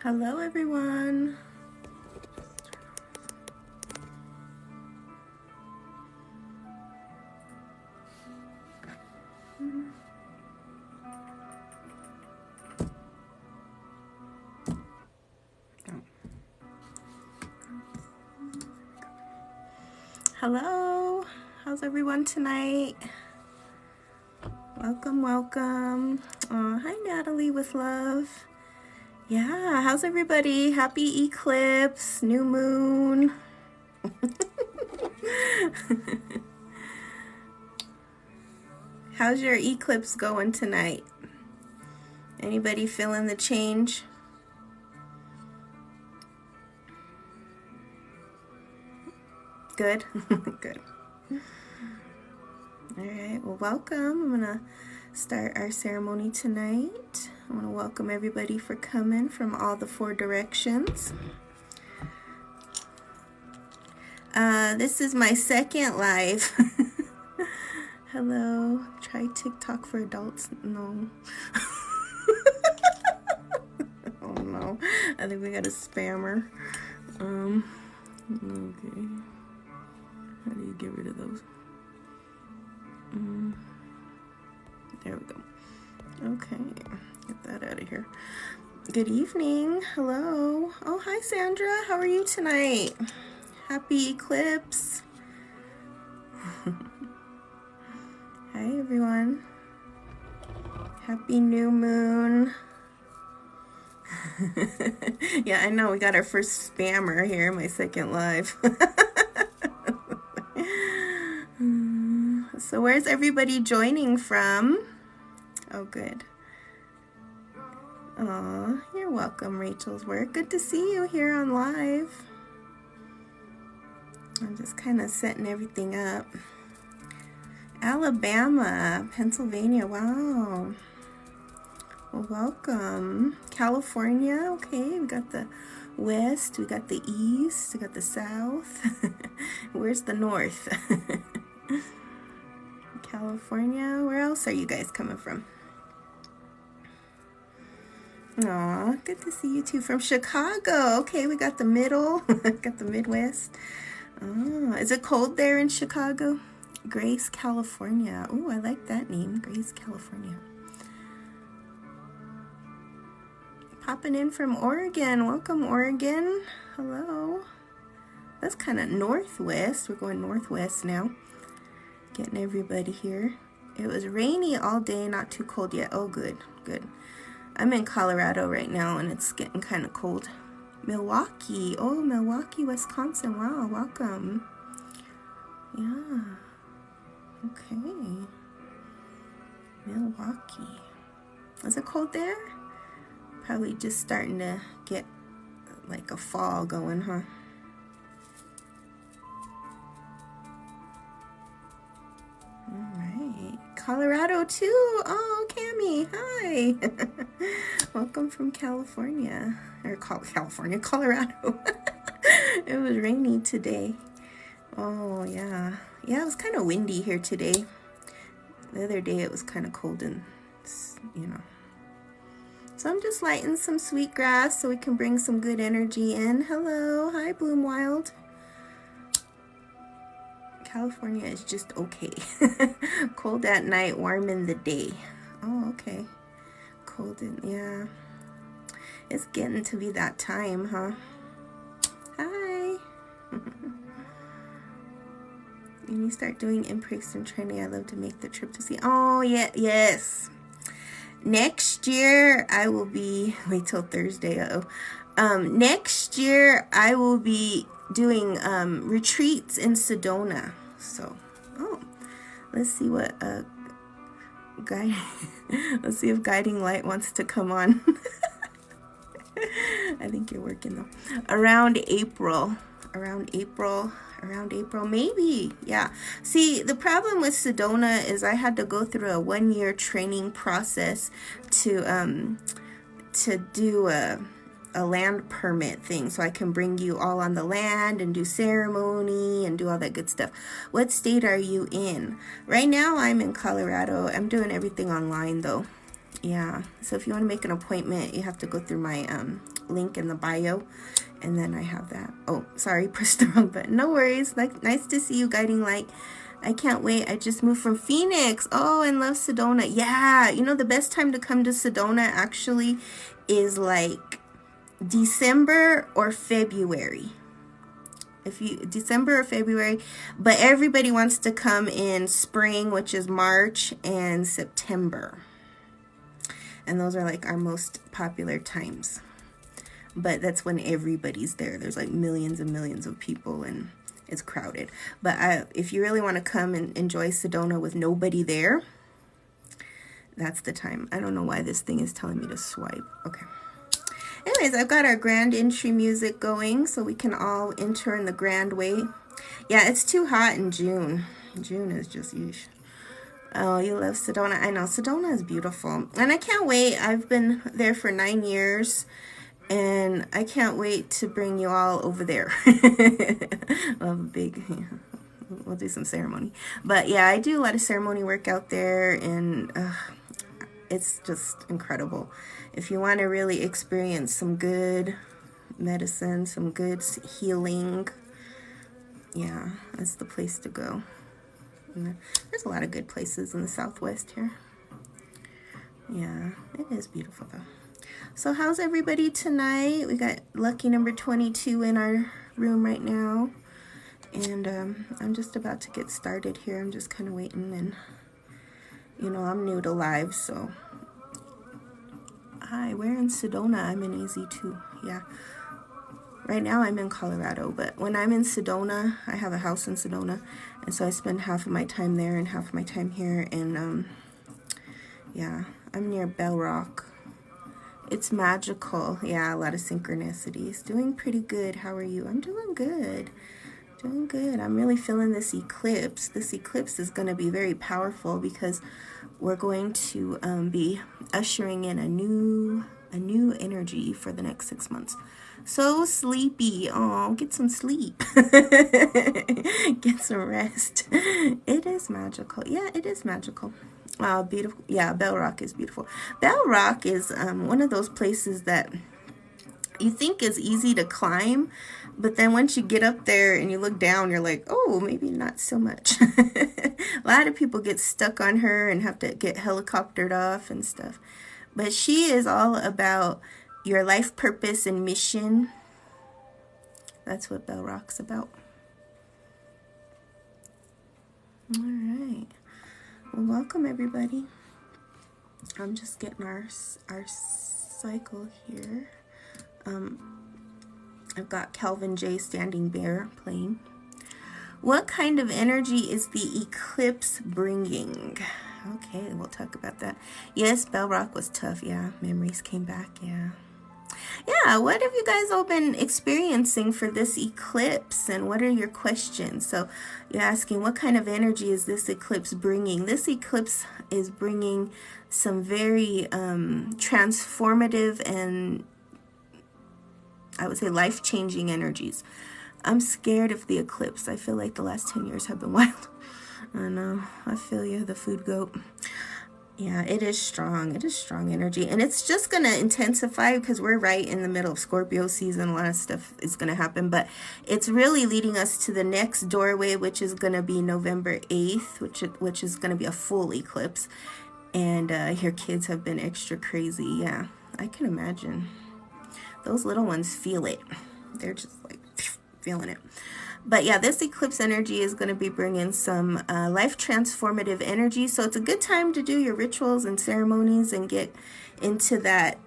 Hello, everyone. Hello. How's everyone tonight? Welcome, welcome. Hi, Natalie with love. Yeah, how's everybody? Happy eclipse, new moon. How's your eclipse going tonight? Anybody feeling the change? Good? Good. All right, well, welcome. I'm going to start our ceremony tonight. I want to welcome everybody for coming from all the 4 directions. This is my second live. Hello. Try TikTok for adults. No. Oh no. I think we got a spammer. Okay. How do you get rid of those? There we go. Okay. Get that out of here. Good evening. Hello. Oh, hi, Sandra. How are you tonight? Happy eclipse. Hi, everyone. Happy new moon. Yeah, I know. We got our first spammer here, my second live. So where's everybody joining from? Oh, good. Oh, you're welcome, Rachel's work. Good to see you here on live. I'm just kind of setting everything up. Alabama, Pennsylvania, wow. Well, welcome. California, okay, we got the west, we got the east, we got the south. Where's the north? California, where else are you guys coming from? Aw, good to see you too. From Chicago, okay, we got the middle, got the Midwest. Oh, is it cold there in Chicago? Grace, California. Oh, I like that name, Grace, California. Popping in from Oregon. Welcome, Oregon. Hello. That's kind of northwest. We're going northwest now. Getting everybody here. It was rainy all day, not too cold yet. Oh, good, good. I'm in Colorado right now, and it's getting kind of cold. Milwaukee. Oh, Milwaukee, Wisconsin. Wow, welcome. Yeah. Okay. Milwaukee. Is it cold there? Probably just starting to get like a fall going, huh? All right. Colorado too. Oh, Cammie. Hi. Welcome from California. Or California, Colorado. It was rainy today. Oh, yeah. Yeah, it was kind of windy here today. The other day it was kind of cold and, you know. So I'm just lighting some sweetgrass so we can bring some good energy in. Hello. Hi, Bloom Wild. California is just okay. Cold at night, warm in the day. Oh, okay. Cold in, yeah. It's getting to be that time, huh? Hi. When you start doing in-person training, I love to make the trip to see. Oh, yeah, yes. Next year, I will be, wait till Thursday, next year, I will be doing retreats in Sedona. So, let's see what let's see if Guiding Light wants to come on. I think you're working though. Around April, maybe. Yeah. See, the problem with Sedona is I had to go through a 1-year training process to do a land permit thing, so I can bring you all on the land and do ceremony and do all that good stuff. What state are you in? Right now I'm in Colorado. I'm doing everything online though. Yeah, so if you want to make an appointment, you have to go through my link in the bio. And then I have that. Oh, sorry, pressed the wrong button. No worries. Nice to see you, Guiding Light. I can't wait. I just moved from Phoenix. Oh, and love Sedona. Yeah, you know, the best time to come to Sedona actually is like December or February. December or February, but everybody wants to come in spring, which is March and September. And those are like our most popular times. But that's when everybody's there. There's like millions and millions of people and it's crowded. But if you really want to come and enjoy Sedona with nobody there, that's the time. I don't know why this thing is telling me to swipe. Okay. Anyways, I've got our grand entry music going so we can all enter in the grand way. Yeah, it's too hot in June. June is just yeesh. Oh, you love Sedona. I know, Sedona is beautiful. And I can't wait. I've been there for 9 years. And I can't wait to bring you all over there. We'll do some ceremony. But yeah, I do a lot of ceremony work out there, and it's just incredible. If you want to really experience some good medicine, some good healing, yeah, that's the place to go. And there's a lot of good places in the Southwest here. Yeah, it is beautiful though. So how's everybody tonight? We got lucky number 22 in our room right now. And I'm just about to get started here. I'm just kind of waiting, and you know, I'm new to live, so. Hi, we're in Sedona. I'm in AZ too. Yeah. Right now I'm in Colorado, but when I'm in Sedona, I have a house in Sedona, and so I spend half of my time there and half of my time here. And yeah, I'm near Bell Rock. It's magical. Yeah, a lot of synchronicities. Doing pretty good. How are you? I'm doing good. Doing good. I'm really feeling this eclipse. This eclipse is going to be very powerful because we're going to be ushering in a new energy for the next 6 months. So sleepy. Oh, get some sleep. Get some rest. It is magical. Yeah, it is magical. Beautiful. Yeah, Bell Rock is beautiful. Bell Rock is one of those places that you think is easy to climb, but then once you get up there and you look down, you're like, oh, maybe not so much. A lot of people get stuck on her and have to get helicoptered off and stuff. But she is all about your life purpose and mission. That's what Bell Rock's about. All right. Well, welcome everybody. I'm just getting our cycle here. I've got Calvin J. Standing Bear playing. What kind of energy is the eclipse bringing? Okay, we'll talk about that. Yes, Bell Rock was tough. Yeah, memories came back. Yeah. Yeah, what have you guys all been experiencing for this eclipse, and what are your questions? So you're asking, what kind of energy is this eclipse bringing? This eclipse is bringing some very transformative and I would say life-changing energies. I'm scared of the eclipse. I feel like the last 10 years have been wild. I know. I feel you, the food goat. Yeah, it is strong. It is strong energy. And it's just going to intensify because we're right in the middle of Scorpio season. A lot of stuff is going to happen. But it's really leading us to the next doorway, which is going to be November 8th, which is going to be a full eclipse. And your kids have been extra crazy. Yeah, I can imagine. Those little ones feel it. They're just like feeling it. But yeah, this eclipse energy is going to be bringing some life transformative energy. So it's a good time to do your rituals and ceremonies and get into that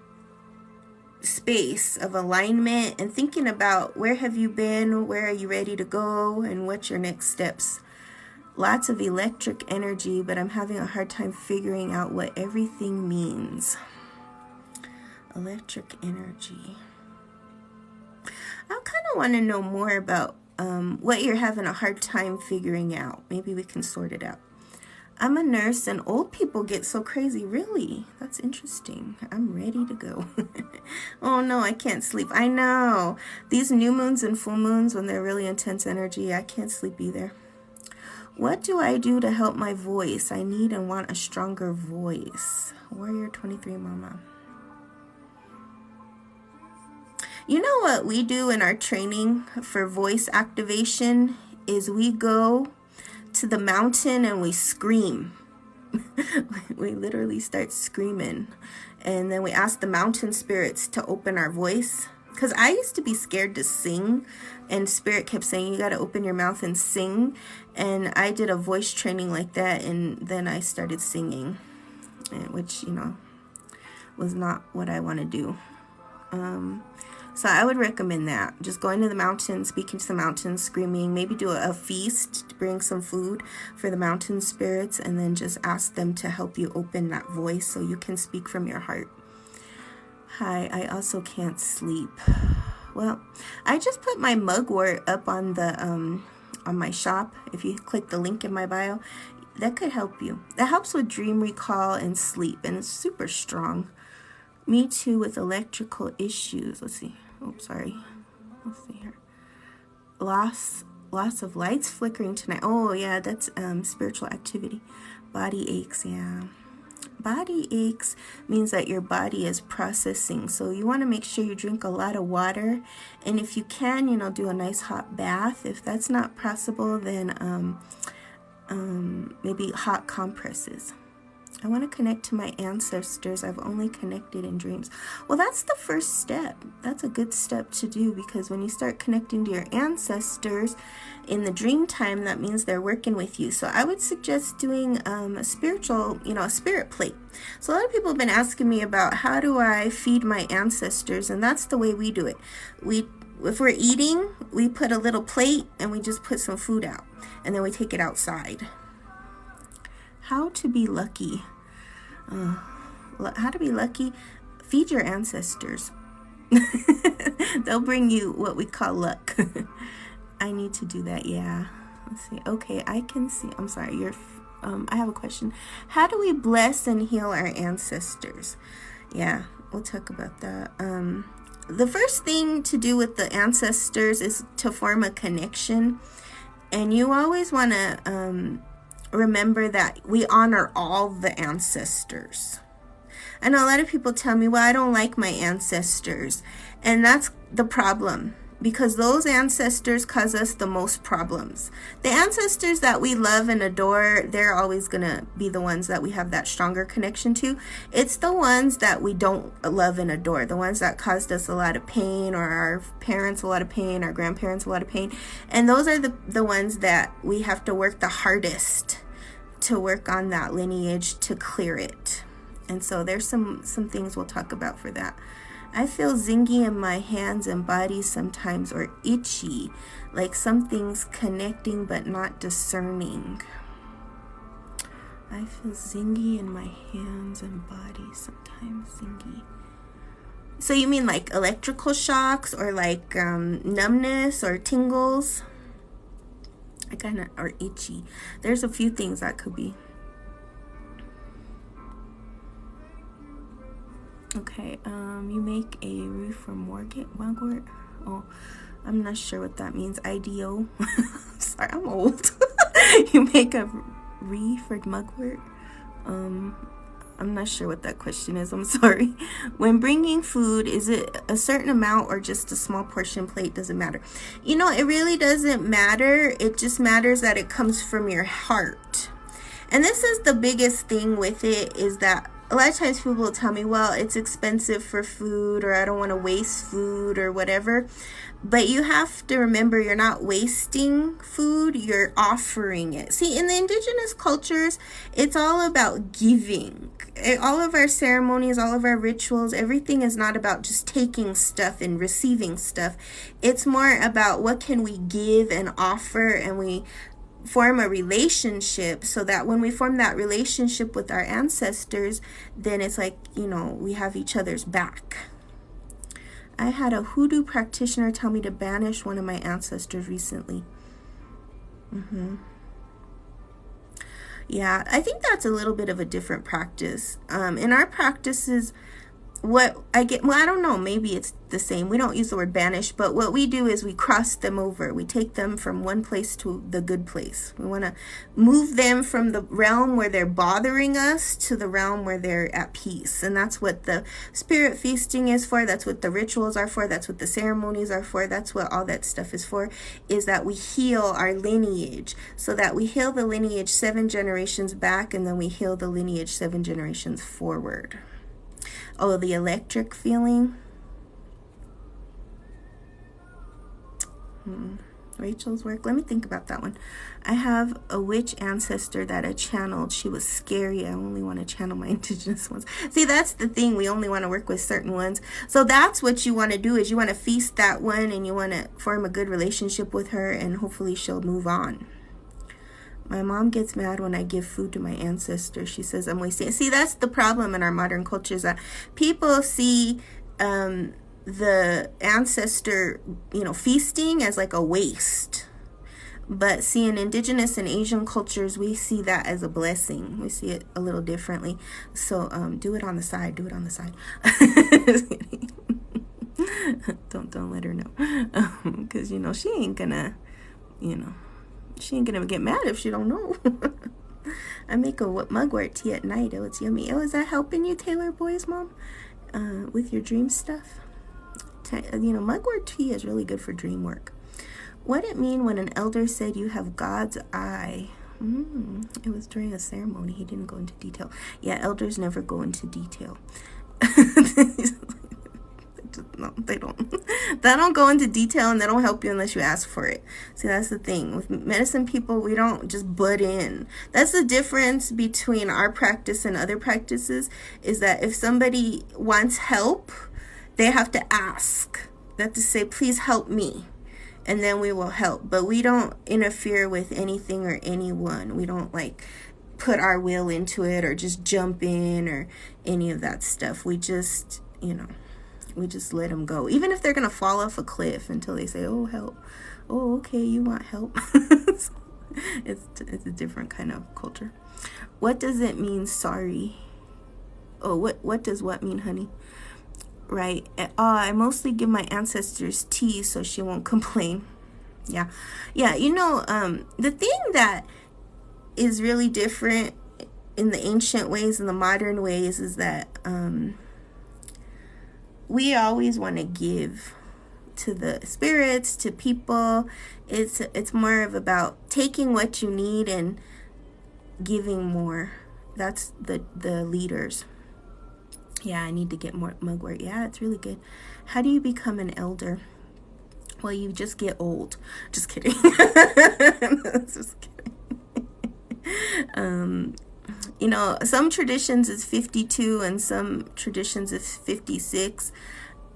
space of alignment and thinking about where have you been, where are you ready to go, and what's your next steps. Lots of electric energy, but I'm having a hard time figuring out what everything means. Electric energy. I kind of want to know more about what you're having a hard time figuring out. Maybe we can sort it out. I'm a nurse and old people get so crazy. Really? That's interesting. I'm ready to go. Oh no, I can't sleep. I know. These new moons and full moons, when they're really intense energy, I can't sleep either. What do I do to help my voice? I need and want a stronger voice. Warrior 23 Mama. You know what we do in our training for voice activation is we go to the mountain and we scream. We literally start screaming, and then we ask the mountain spirits to open our voice, because I used to be scared to sing, and spirit kept saying you got to open your mouth and sing, and I did a voice training like that, and then I started singing, which, you know, was not what I want to do. So I would recommend that. Just going to the mountains, speaking to the mountains, screaming, maybe do a feast to bring some food for the mountain spirits, and then just ask them to help you open that voice so you can speak from your heart. Hi, I also can't sleep. Well, I just put my mugwort up on the on my shop. If you click the link in my bio, that could help you. That helps with dream recall and sleep, and it's super strong. Me too with electrical issues. Let's see. Oh, sorry. Let's see here. Loss of lights flickering tonight. Oh, yeah, that's spiritual activity. Body aches, yeah. Body aches means that your body is processing. So you want to make sure you drink a lot of water. And if you can, you know, do a nice hot bath. If that's not possible, then maybe hot compresses. I want to connect to my ancestors. I've only connected in dreams. Well, that's the first step. That's a good step to do, because when you start connecting to your ancestors in the dream time, that means they're working with you. So I would suggest doing a spiritual, you know, a spirit plate. So a lot of people have been asking me about how do I feed my ancestors, and that's the way we do it. If we're eating, we put a little plate and we just put some food out, and then we take it outside. How to be lucky. How to be lucky? Feed your ancestors. They'll bring you what we call luck. I need to do that, yeah. Let's see. Okay, I can see. I'm sorry. I have a question. How do we bless and heal our ancestors? Yeah, we'll talk about that. The first thing to do with the ancestors is to form a connection. And you always want to remember that we honor all the ancestors. I know a lot of people tell me, well, I don't like my ancestors. And that's the problem, because those ancestors cause us the most problems. The ancestors that we love and adore, they're always going to be the ones that we have that stronger connection to. It's the ones that we don't love and adore, the ones that caused us a lot of pain, or our parents a lot of pain, our grandparents a lot of pain. And those are the ones that we have to work the hardest to work on that lineage to clear it. And so there's some things we'll talk about for that. I feel zingy in my hands and body sometimes, or itchy, like something's connecting but not discerning. I feel zingy in my hands and body sometimes, zingy. So you mean like electrical shocks, or like numbness or tingles? I kind of, or itchy. There's a few things that could be. Okay, you make a wreath from mugwort. Oh, I'm not sure what that means. IDO. Sorry, I'm old. You make a wreath for mugwort. I'm not sure what that question is. I'm sorry. When bringing food, is it a certain amount or just a small portion plate? Doesn't matter. You know, it really doesn't matter. It just matters that it comes from your heart. And this is the biggest thing with it, is that a lot of times people will tell me, well, it's expensive for food, or I don't want to waste food, or whatever. But you have to remember, you're not wasting food, you're offering it. See, in the indigenous cultures, it's all about giving. All of our ceremonies, all of our rituals, everything is not about just taking stuff and receiving stuff. It's more about what can we give and offer, and we form a relationship, so that when we form that relationship with our ancestors, then it's like, you know, we have each other's back. I had a hoodoo practitioner tell me to banish one of my ancestors recently. Yeah, I think that's a little bit of a different practice. In our practices, what I get, well, I don't know, maybe it's the same. We don't use the word banish, but what we do is we cross them over. We take them from one place to the good place. We want to move them from the realm where they're bothering us to the realm where they're at peace. And that's what the spirit feasting is for. That's what the rituals are for. That's what the ceremonies are for. That's what all that stuff is for, is that we heal our lineage, so that we heal the lineage 7 generations back, and then we heal the lineage 7 generations forward. Oh, the electric feeling. Rachel's work. Let me think about that one. I have a witch ancestor that I channeled. She was scary. I only want to channel my indigenous ones. See, that's the thing. We only want to work with certain ones. So that's what you want to do, is you want to feast that one, and you want to form a good relationship with her, and hopefully she'll move on. My mom gets mad when I give food to my ancestors. She says I'm wasting it. See, that's the problem in our modern culture, is that people see the ancestor, feasting as like a waste. But see, in indigenous and Asian cultures, we see that as a blessing. We see it a little differently. So do it on the side. Do it on the side. Don't let her know. Because, she ain't gonna, she ain't gonna get mad if she don't know. I make a mugwort tea at night. Oh, it's yummy. Oh, is that helping you, Taylor Boy's mom? With your dream stuff? Mugwort tea is really good for dream work. What did it mean when an elder said you have God's eye? It was during a ceremony. He didn't go into detail. Yeah, elders never go into detail. No, they don't. They don't go into detail, and they don't help you unless you ask for it. See, that's the thing. With medicine people, we don't just butt in. That's the difference between our practice and other practices, is that if somebody wants help, they have to ask. They have to say, please help me, and then we will help. But we don't interfere with anything or anyone. We don't put our will into it, or just jump in, or any of that stuff. We just, we just let them go. Even if they're going to fall off a cliff, until they say, oh, help. Oh, okay, you want help. It's a different kind of culture. What does it mean, sorry? Oh, what does what mean, honey? Right. I mostly give my ancestors tea so she won't complain. Yeah. The thing that is really different in the ancient ways and the modern ways is that we always want to give to the spirits, to people. It's more of about taking what you need and giving more. That's the leaders. Yeah, I need to get more mugwort. Yeah, it's really good. How do you become an elder? Well, you just get old. Just kidding. Just kidding. Some traditions is 52 and some traditions is 56.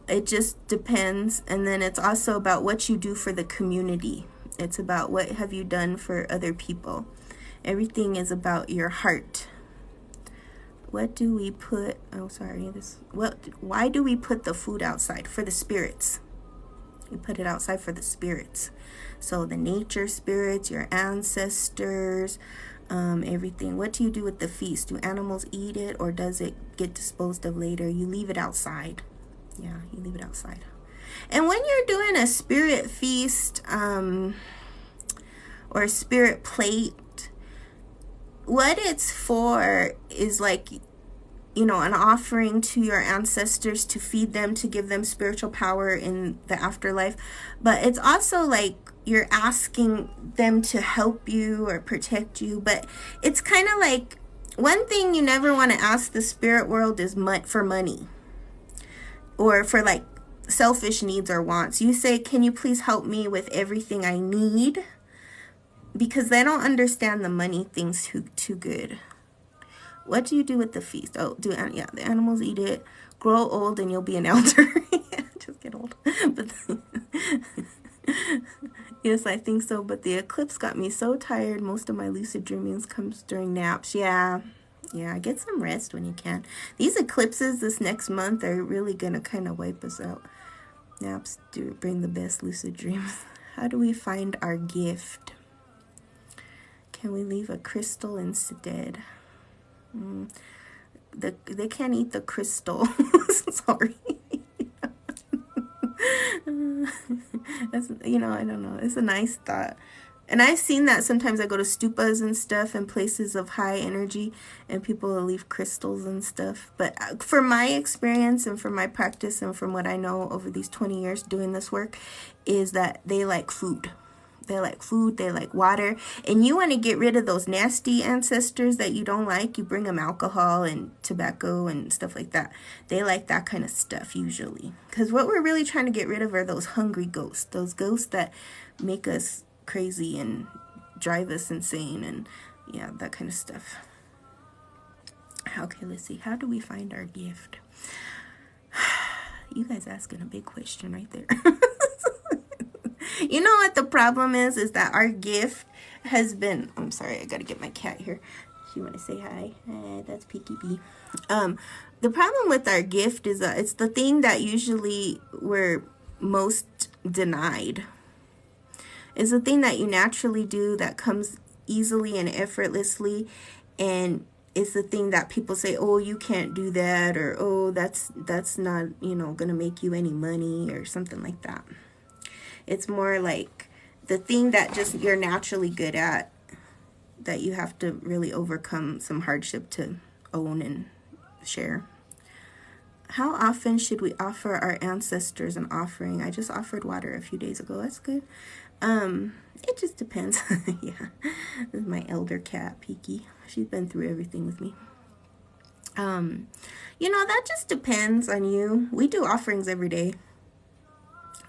It just depends. And then it's also about what you do for the community. It's about what have you done for other people. Everything is about your heart. What do we put? Why do we put the food outside? For the spirits. We put it outside for the spirits. So the nature spirits, your ancestors, everything. What do you do with the feast? Do animals eat it, or does it get disposed of later? You leave it outside. Yeah, you leave it outside. And when you're doing a spirit feast or a spirit plate, what it's for is an offering to your ancestors, to feed them, to give them spiritual power in the afterlife. But it's also you're asking them to help you or protect you. But it's kind of one thing you never want to ask the spirit world is for money, or for selfish needs or wants. You say, can you please help me with everything I need? Because they don't understand the money things too good. What do you do with the feast? Oh, the animals eat it. Grow old and you'll be an elder. Yeah, just get old. But yes, I think so. But the eclipse got me so tired. Most of my lucid dreamings comes during naps. Yeah, get some rest when you can. These eclipses this next month are really going to kind of wipe us out. Naps do bring the best lucid dreams. How do we find our gift? Can we leave a crystal instead? they can't eat the crystal. Sorry. That's, you know, I don't know. It's a nice thought. And I've seen that sometimes I go to stupas and stuff and places of high energy and people will leave crystals and stuff. But for my experience and from my practice and from what I know over these 20 years doing this work is that they like food. They like food, they like water. And you want to get rid of those nasty ancestors that you don't like. You bring them alcohol and tobacco and stuff like that. They like that kind of stuff usually. Because what we're really trying to get rid of are those hungry ghosts. Those ghosts that make us crazy and drive us insane and yeah, that kind of stuff. Okay, let's see. How do we find our gift? You guys asking a big question right there. You know what the problem is that our gift has been, I'm sorry, I gotta get my cat here. She want to say hi. That's Peaky Bee. The problem with our gift is that it's the thing that usually we're most denied. It's the thing that you naturally do that comes easily and effortlessly, and it's the thing that people say, oh, you can't do that, or oh, that's not, you know, gonna make you any money or something like that. It's more like the thing that just you're naturally good at, that you have to really overcome some hardship to own and share. How often should we offer our ancestors an offering? I just offered water a few days ago. That's good. It just depends. Yeah, this is my elder cat, Peaky. She's been through everything with me. You know, that just depends on you. We do offerings every day.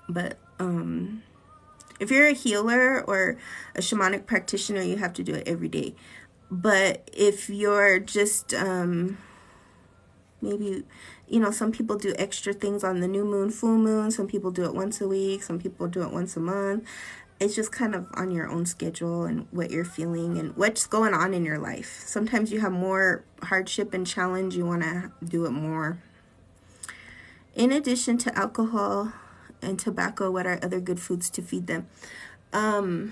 But if you're a healer or a shamanic practitioner, you have to do it every day. But if you're just maybe, you know, some people do extra things on the new moon, full moon. Some people do it once a week. Some people do it once a month. It's just kind of on your own schedule and what you're feeling and what's going on in your life. Sometimes you have more hardship and challenge. You want to do it more. In addition to alcohol and tobacco, what are other good foods to feed them? All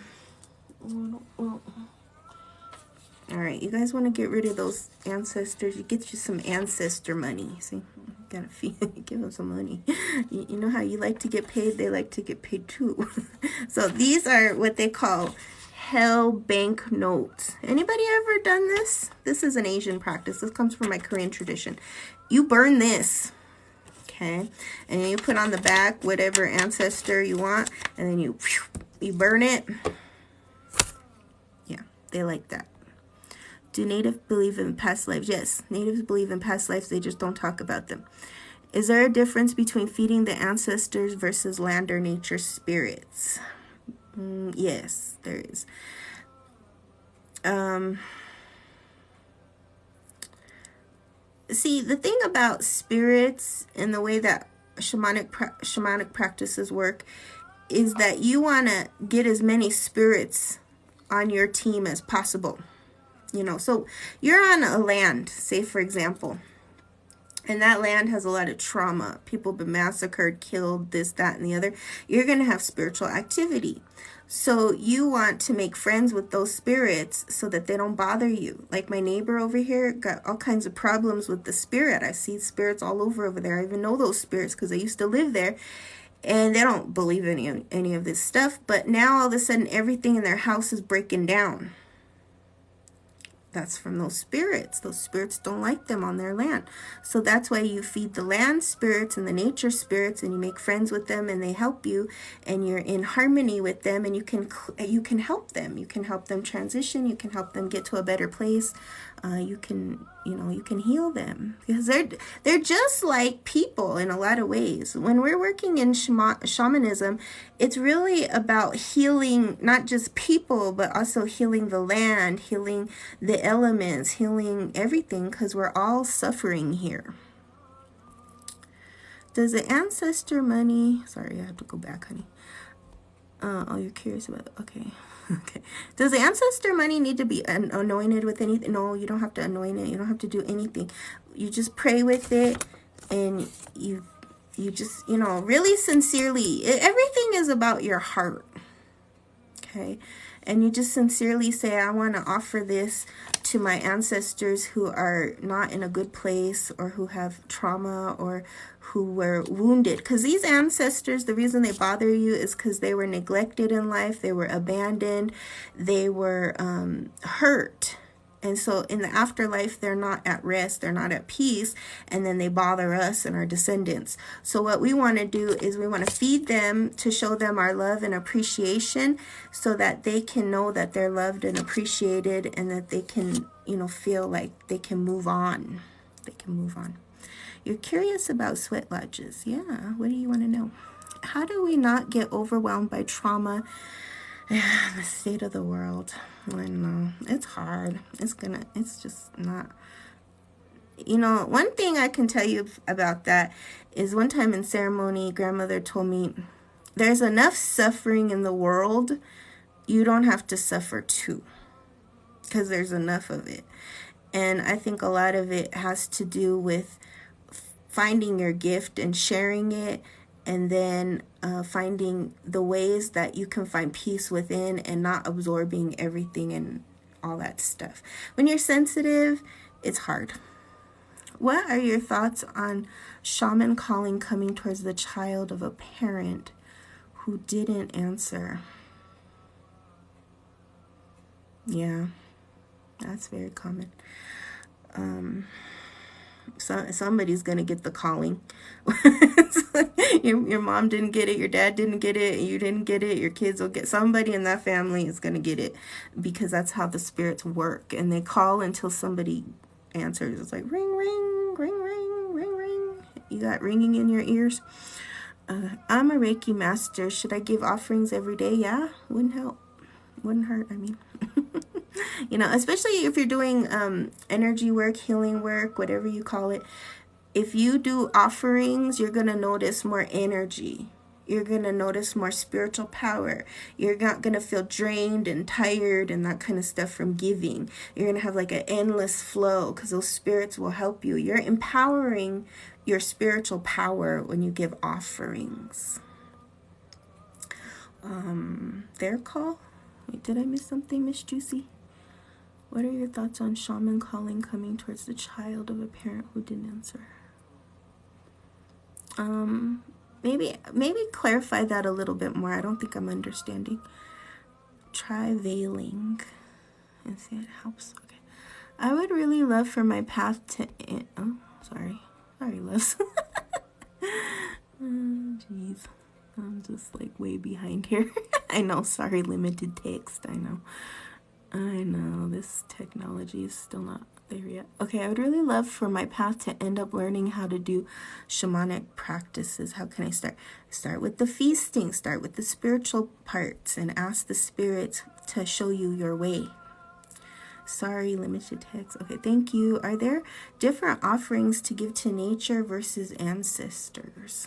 right, you guys want to get rid of those ancestors. You get you some ancestor money. See, gotta give them some money. You know how you like to get paid? They like to get paid too. So these are what they call hell bank notes. Anybody ever done this? This is an Asian practice. This comes from my Korean tradition. You burn this. Okay, and then you put on the back whatever ancestor you want, and then you burn it. Yeah, they like that. Do natives believe in past lives? Yes, natives believe in past lives. They just don't talk about them. Is there a difference between feeding the ancestors versus land or nature spirits? Yes, there is. See, the thing about spirits and the way that shamanic practices work is that you want to get as many spirits on your team as possible. You know, so you're on a land, say for example, and that land has a lot of trauma. People have been massacred, killed, this, that, and the other. You're going to have spiritual activity. So you want to make friends with those spirits so that they don't bother you. Like my neighbor over here got all kinds of problems with the spirit. I see spirits all over there. I even know those spirits because I used to live there. And they don't believe any of this stuff. But now all of a sudden everything in their house is breaking down. That's from those spirits. Those spirits don't like them on their land. So that's why you feed the land spirits and the nature spirits, and you make friends with them, and they help you, and you're in harmony with them, and you can help them. You can help them transition. You can help them get to a better place. You can heal them, because they're just like people in a lot of ways. When we're working in shamanism, it's really about healing not just people, but also healing the land, healing the elements, healing everything, because we're all suffering here. Does the ancestor money, sorry, I have to go back, honey. Oh, you're curious about, okay. Okay. Does the ancestor money need to be anointed with anything? No, you don't have to anoint it. You don't have to do anything. You just pray with it, and you just, really sincerely, everything is about your heart. Okay. And you just sincerely say, I want to offer this to my ancestors who are not in a good place, or who have trauma, or who were wounded. Because these ancestors, the reason they bother you is because they were neglected in life, they were abandoned, they were hurt. And so in the afterlife, they're not at rest, they're not at peace, and then they bother us and our descendants. So what we want to do is we want to feed them to show them our love and appreciation, so that they can know that they're loved and appreciated, and that they can, feel like they can move on. They can move on. You're curious about sweat lodges. Yeah, what do you want to know? How do we not get overwhelmed by trauma? The state of the world. I know. It's hard. It's just not. One thing I can tell you about that is one time in ceremony, grandmother told me, there's enough suffering in the world. You don't have to suffer too, because there's enough of it. And I think a lot of it has to do with finding your gift and sharing it, and then finding the ways that you can find peace within, and not absorbing everything and all that stuff. When you're sensitive, it's hard. What are your thoughts on shaman calling coming towards the child of a parent who didn't answer? Yeah, that's very common. So somebody's gonna get the calling. Your mom didn't get it, your dad didn't get it, you didn't get it, your kids will get. Somebody in that family is gonna get it, because that's how the spirits work. And they call until somebody answers. It's like ring, ring, ring, ring, ring, ring. You got ringing in your ears. I'm a Reiki master. Should I give offerings every day? Yeah, wouldn't help. Wouldn't hurt, I mean. Especially if you're doing energy work, healing work, whatever you call it. If you do offerings, you're going to notice more energy. You're going to notice more spiritual power. You're not going to feel drained and tired and that kind of stuff from giving. You're going to have like an endless flow, because those spirits will help you. You're empowering your spiritual power when you give offerings. Their call? Wait, did I miss something, Miss Juicy? What are your thoughts on shaman calling coming towards the child of a parent who didn't answer? Maybe clarify that a little bit more. I don't think I'm understanding. Try veiling and see if it helps. Okay. I would really love for my path to end. Oh, sorry, loves. Jeez. I'm just like way behind here. I know, sorry, limited text. I know, this technology is still not there yet. Okay, I would really love for my path to end up learning how to do shamanic practices. How can I start? Start with the feasting, start with the spiritual parts, and ask the spirits to show you your way. Sorry, limited text. Okay, thank you. Are there different offerings to give to nature versus ancestors?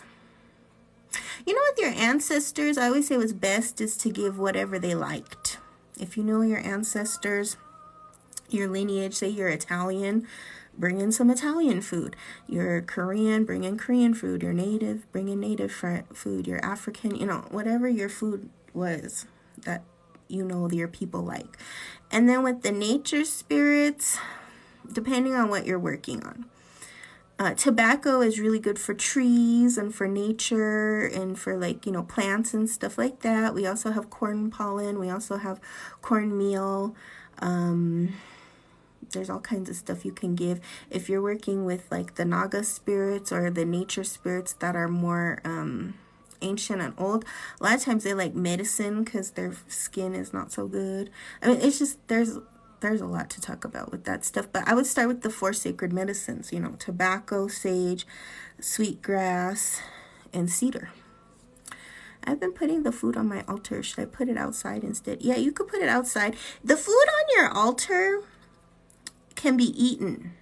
With your ancestors, I always say what's best is to give whatever they liked. If you know your ancestors, your lineage, say you're Italian, bring in some Italian food. You're Korean, bring in Korean food. You're Native, bring in Native food. You're African, whatever your food was that your people like. And then with the nature spirits, depending on what you're working on. Tobacco is really good for trees and for nature and for plants and stuff like that. We also have corn pollen. We also have cornmeal. There's all kinds of stuff you can give. If you're working with the Naga spirits or the nature spirits that are more ancient and old, a lot of times they like medicine because their skin is not so good. I mean, it's just there's a lot to talk about with that stuff, but I would start with the 4 sacred medicines, tobacco, sage, sweetgrass, and cedar. I've been putting the food on my altar. Should I put it outside instead? Yeah, you could put it outside. The food on your altar can be eaten.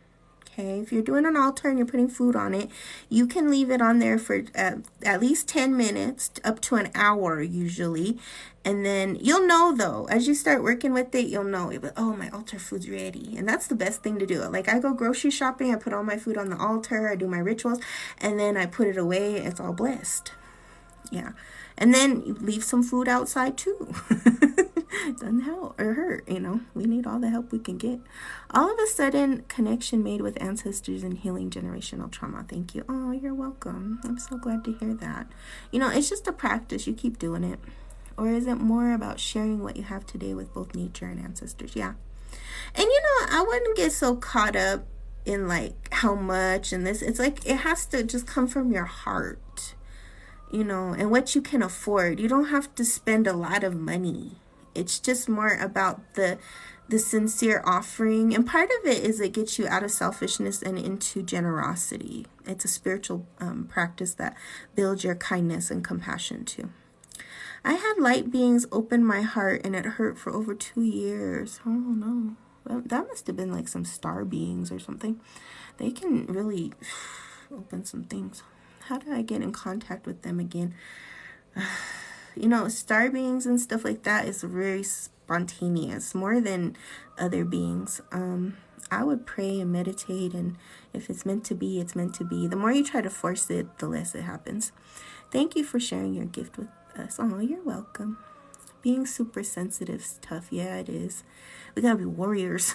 Okay, if you're doing an altar and you're putting food on it, you can leave it on there for at least 10 minutes, up to an hour usually. And then you'll know, though, as you start working with it, you'll know, oh, my altar food's ready. And that's the best thing to do. Like, I go grocery shopping, I put all my food on the altar, I do my rituals, and then I put it away. It's all blessed. Yeah. And then you leave some food outside, too. Doesn't help or hurt, you know. We need all the help we can get. All of a sudden, connection made with ancestors and healing generational trauma. Thank you. Oh, you're welcome. I'm so glad to hear that. You know, it's just a practice. You keep doing it. Or is it more about sharing what you have today with both nature and ancestors? Yeah. And you know, I wouldn't get so caught up in like how much and this. It's like it has to just come from your heart, you know, and what you can afford. You don't have to spend a lot of money. It's just more about the sincere offering. And part of it is it gets you out of selfishness and into generosity. It's a spiritual practice that builds your kindness and compassion too. I had light beings open my heart and it hurt for over 2 years. Oh no. Well, that must have been like some star beings or something. They can really open some things. How do I get in contact with them again? You know, star beings and stuff like that is very spontaneous, more than other beings. I would pray and meditate, and if it's meant to be, it's meant to be. The more you try to force it, the less it happens. Thank you for sharing your gift with us. Oh, you're welcome. Being super sensitive is tough. Yeah, it is. We gotta be warriors.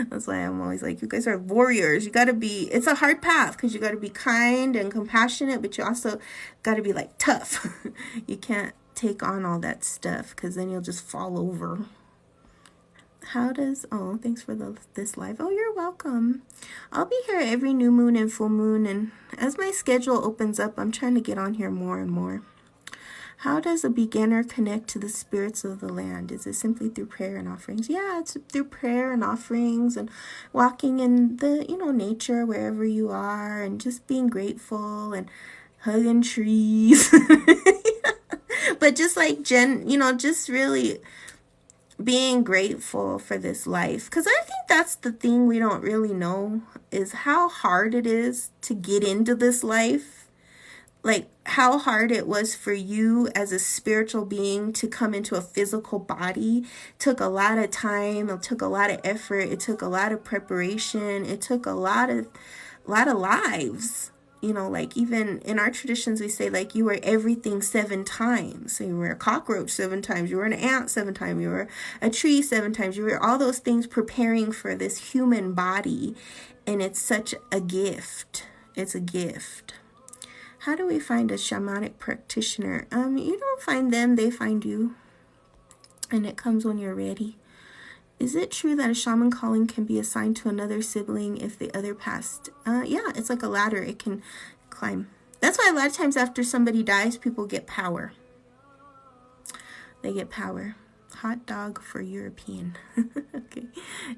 That's why I'm always like, you guys are warriors. You gotta be, it's a hard path because you gotta be kind and compassionate, but you also gotta be like tough. You can't take on all that stuff because then you'll just fall over. How does, oh, thanks for this live. Oh, you're welcome. I'll be here every new moon and full moon, and as my schedule opens up, I'm trying to get on here more and more. How does a beginner connect to the spirits of the land? Is it simply through prayer and offerings? Yeah, it's through prayer and offerings and walking in the, you know, nature wherever you are and just being grateful and hugging trees. But just like you know, just really being grateful for this life. Because I think that's the thing we don't really know is how hard it is to get into this life. Like how hard it was for you as a spiritual being to come into a physical body. It took a lot of time. It took a lot of effort. It took a lot of preparation. It took a lot of lives. You know, like even in our traditions, we say like you were everything 7 times. So you were a cockroach 7 times. You were an ant 7 times. You were a tree 7 times. You were all those things preparing for this human body. And it's such a gift. It's a gift. How do we find a shamanic practitioner? You don't find them, they find you. And it comes when you're ready. Is it true that a shaman calling can be assigned to another sibling if the other passed? Yeah, it's like a ladder. It can climb. That's why a lot of times after somebody dies, people get power. They get power. Hot dog for European. Okay.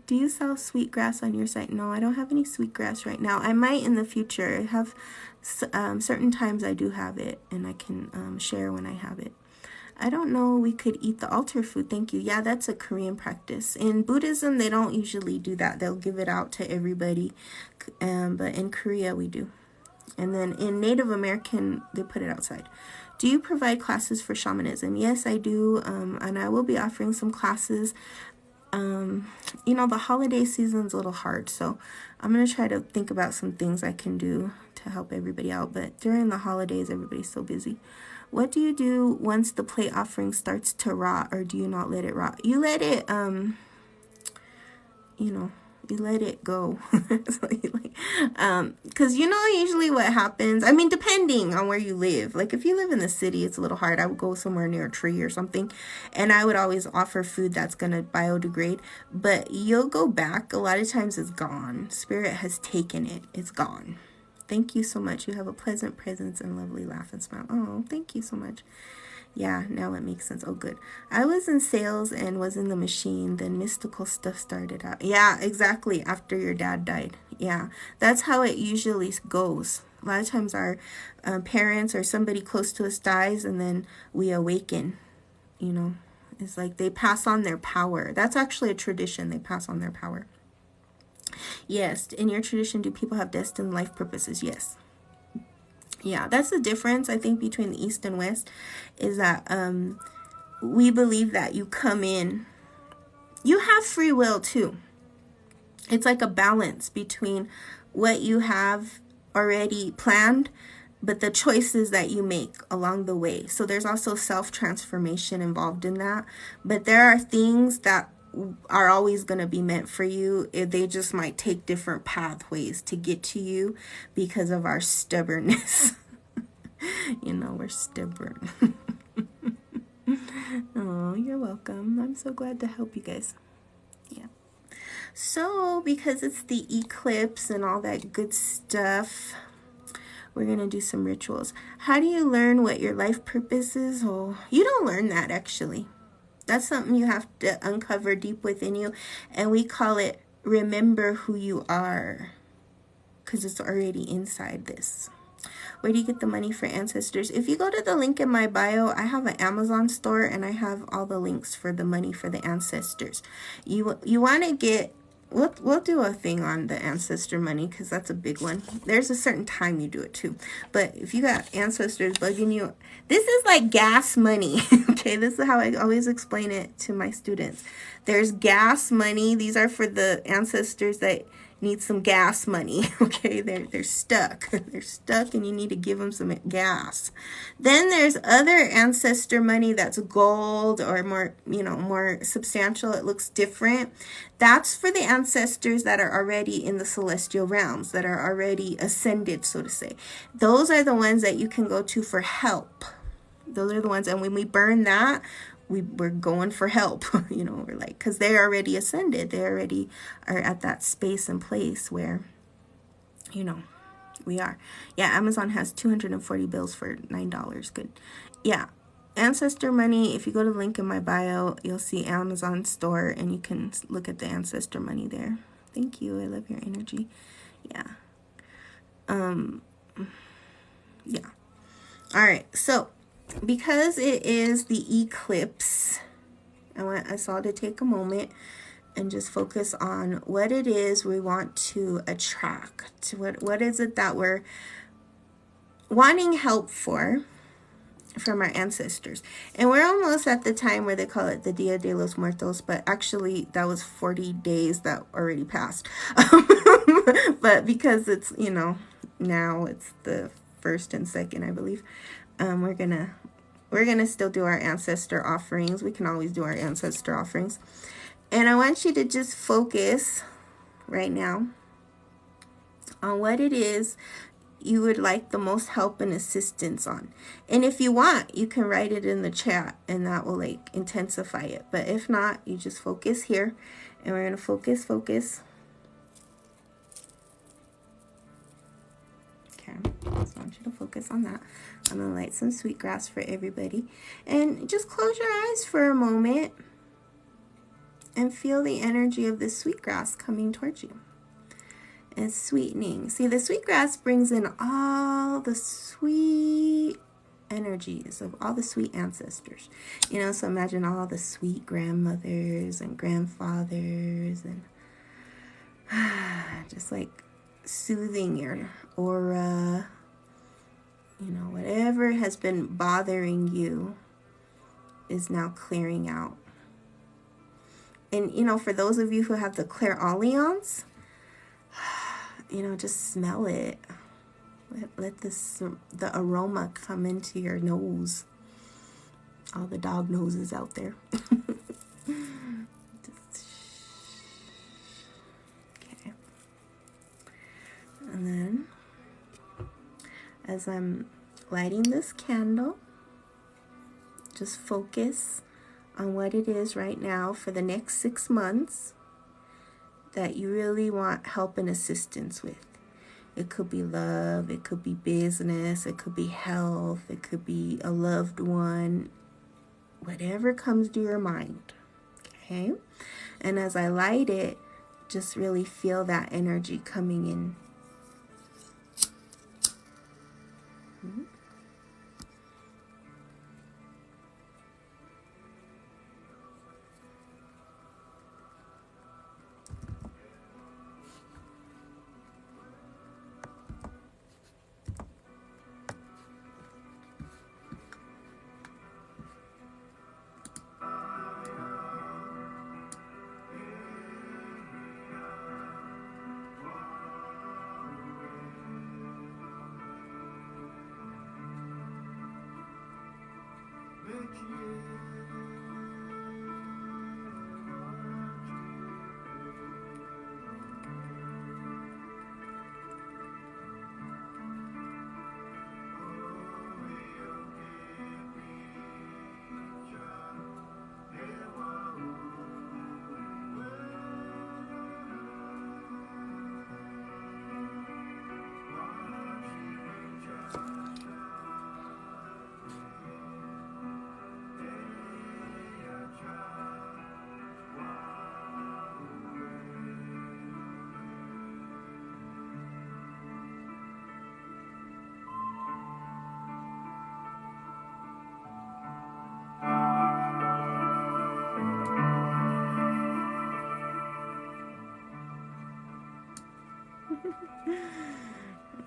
Do you sell sweetgrass on your site? No, I don't have any sweetgrass right now. I might in the future. I have certain times I do have it, and I can share when I have it. I don't know, we could eat the altar food. Thank you. Yeah, that's a Korean practice. In Buddhism, they don't usually do that. They'll give it out to everybody. But in Korea, we do. And then in Native American, they put it outside. Do you provide classes for shamanism? Yes, I do. And I will be offering some classes. You know, the holiday season's a little hard. So I'm going to try to think about some things I can do to help everybody out. But during the holidays, everybody's so busy. What do you do once the plate offering starts to rot, or do you not let it rot? You let it, you know, you let it go. So because you know, usually what happens, I mean, depending on where you live, like if you live in the city, it's a little hard. I would go somewhere near a tree or something, and I would always offer food that's going to biodegrade, but you'll go back. A lot of times it's gone. Spirit has taken it. It's gone. Thank you so much. You have a pleasant presence and lovely laugh and smile. Oh, thank you so much. Yeah, now it makes sense. Oh, good. I was in sales and was in the machine. Then mystical stuff started out. Yeah, exactly. After your dad died. Yeah, that's how it usually goes. A lot of times our parents or somebody close to us dies, and then we awaken. You know, it's like they pass on their power. That's actually a tradition. They pass on their power. Yes, in your tradition, do people have destined life purposes? Yes. Yeah, that's the difference, I think, between the East and West, is that we believe that you come in. You have free will, too. It's like a balance between what you have already planned but the choices that you make along the way. So there's also self-transformation involved in that. But there are things that are always going to be meant for you. They just might take different pathways to get to you because of our stubbornness. You know, we're stubborn. Oh, you're welcome. I'm so glad to help you guys. Yeah. So, because it's the eclipse and all that good stuff, we're going to do some rituals. How do you learn what your life purpose is? Oh, you don't learn that actually. That's something you have to uncover deep within you. And we call it remember who you are, because it's already inside this. Where do you get the money for Ancestors? If you go to the link in my bio, I have an Amazon store and I have all the links for the money for the Ancestors. You want to get, we'll do a thing on the Ancestor money because that's a big one. There's a certain time you do it too. But if you got Ancestors bugging you, this is like gas money. Okay, this is how I always explain it to my students. There's gas money. These are for the Ancestors that need some gas money. Okay, they're stuck. They're stuck and you need to give them some gas. Then there's other Ancestor money that's gold or more, you know, more substantial. It looks different. That's for the Ancestors that are already in the celestial realms, that are already ascended, so to say. Those are the ones that you can go to for help. Those are the ones, and when we burn that, we're going for help. You know, we're like, because they're already ascended. They already are at that space and place where, you know, we are. Yeah, Amazon has 240 bills for $9. Good. Yeah. Ancestor money, if you go to the link in my bio, you'll see Amazon store and you can look at the Ancestor money there. Thank you. I love your energy. Yeah. Yeah. All right. So, because it is the eclipse, I want us all to take a moment and just focus on what it is we want to attract. What is it that we're wanting help for from our ancestors? And we're almost at the time where they call it the Dia de los Muertos, but actually that was 40 days that already passed. But because it's, you know, now it's the 1st and 2nd, I believe, we're gonna still do our ancestor offerings. We can always do our ancestor offerings. And I want you to just focus right now on what it is you would like the most help and assistance on. And if you want, you can write it in the chat and that will like intensify it. But if not, you just focus here and we're gonna focus. Okay, just want you to focus on that. I'm gonna light some sweetgrass for everybody. And just close your eyes for a moment and feel the energy of the sweetgrass coming towards you. And sweetening. See, the sweetgrass brings in all the sweet energies of all the sweet ancestors. You know, so imagine all the sweet grandmothers and grandfathers and just like soothing your aura. You know, whatever has been bothering you is now clearing out. And, you know, for those of you who have the clairaudience, you know, just smell it. Let the aroma come into your nose. All the dog noses out there. Okay. And then, as I'm lighting this candle, just focus on what it is right now for the next 6 months that you really want help and assistance with. It could be love, it could be business, it could be health, it could be a loved one, whatever comes to your mind, okay? And as I light it, just really feel that energy coming in.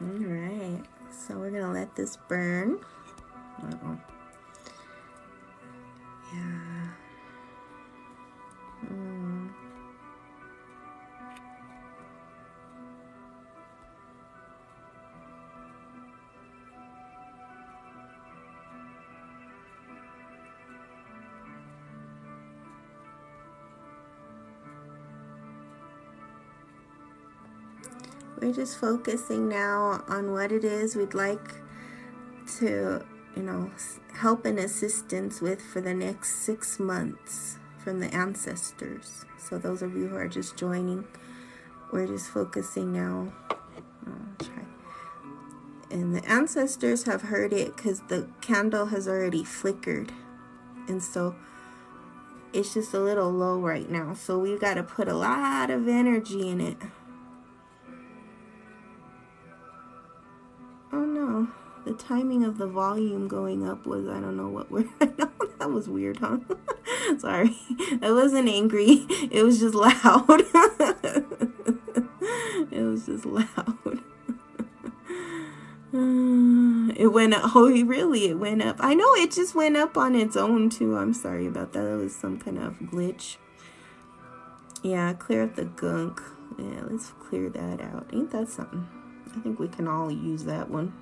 Alright, so we're gonna let this burn. Uh-oh. Yeah. We're just focusing now on what it is we'd like to, help and assistance with for the next 6 months from the ancestors. So those of you who are just joining, we're just focusing now. I'll try. And the ancestors have heard it because the candle has already flickered. And so it's just a little low right now. So we got to put a lot of energy in it. Oh no, the timing of the volume going up was, I don't know what word. That was weird, huh? Sorry, I wasn't angry. It was just loud. It was just loud. It went up. Oh, really? It went up. I know it just went up on its own too. I'm sorry about that. That was some kind of glitch. Yeah, clear up the gunk. Yeah, let's clear that out. Ain't that something? I think we can all use that one.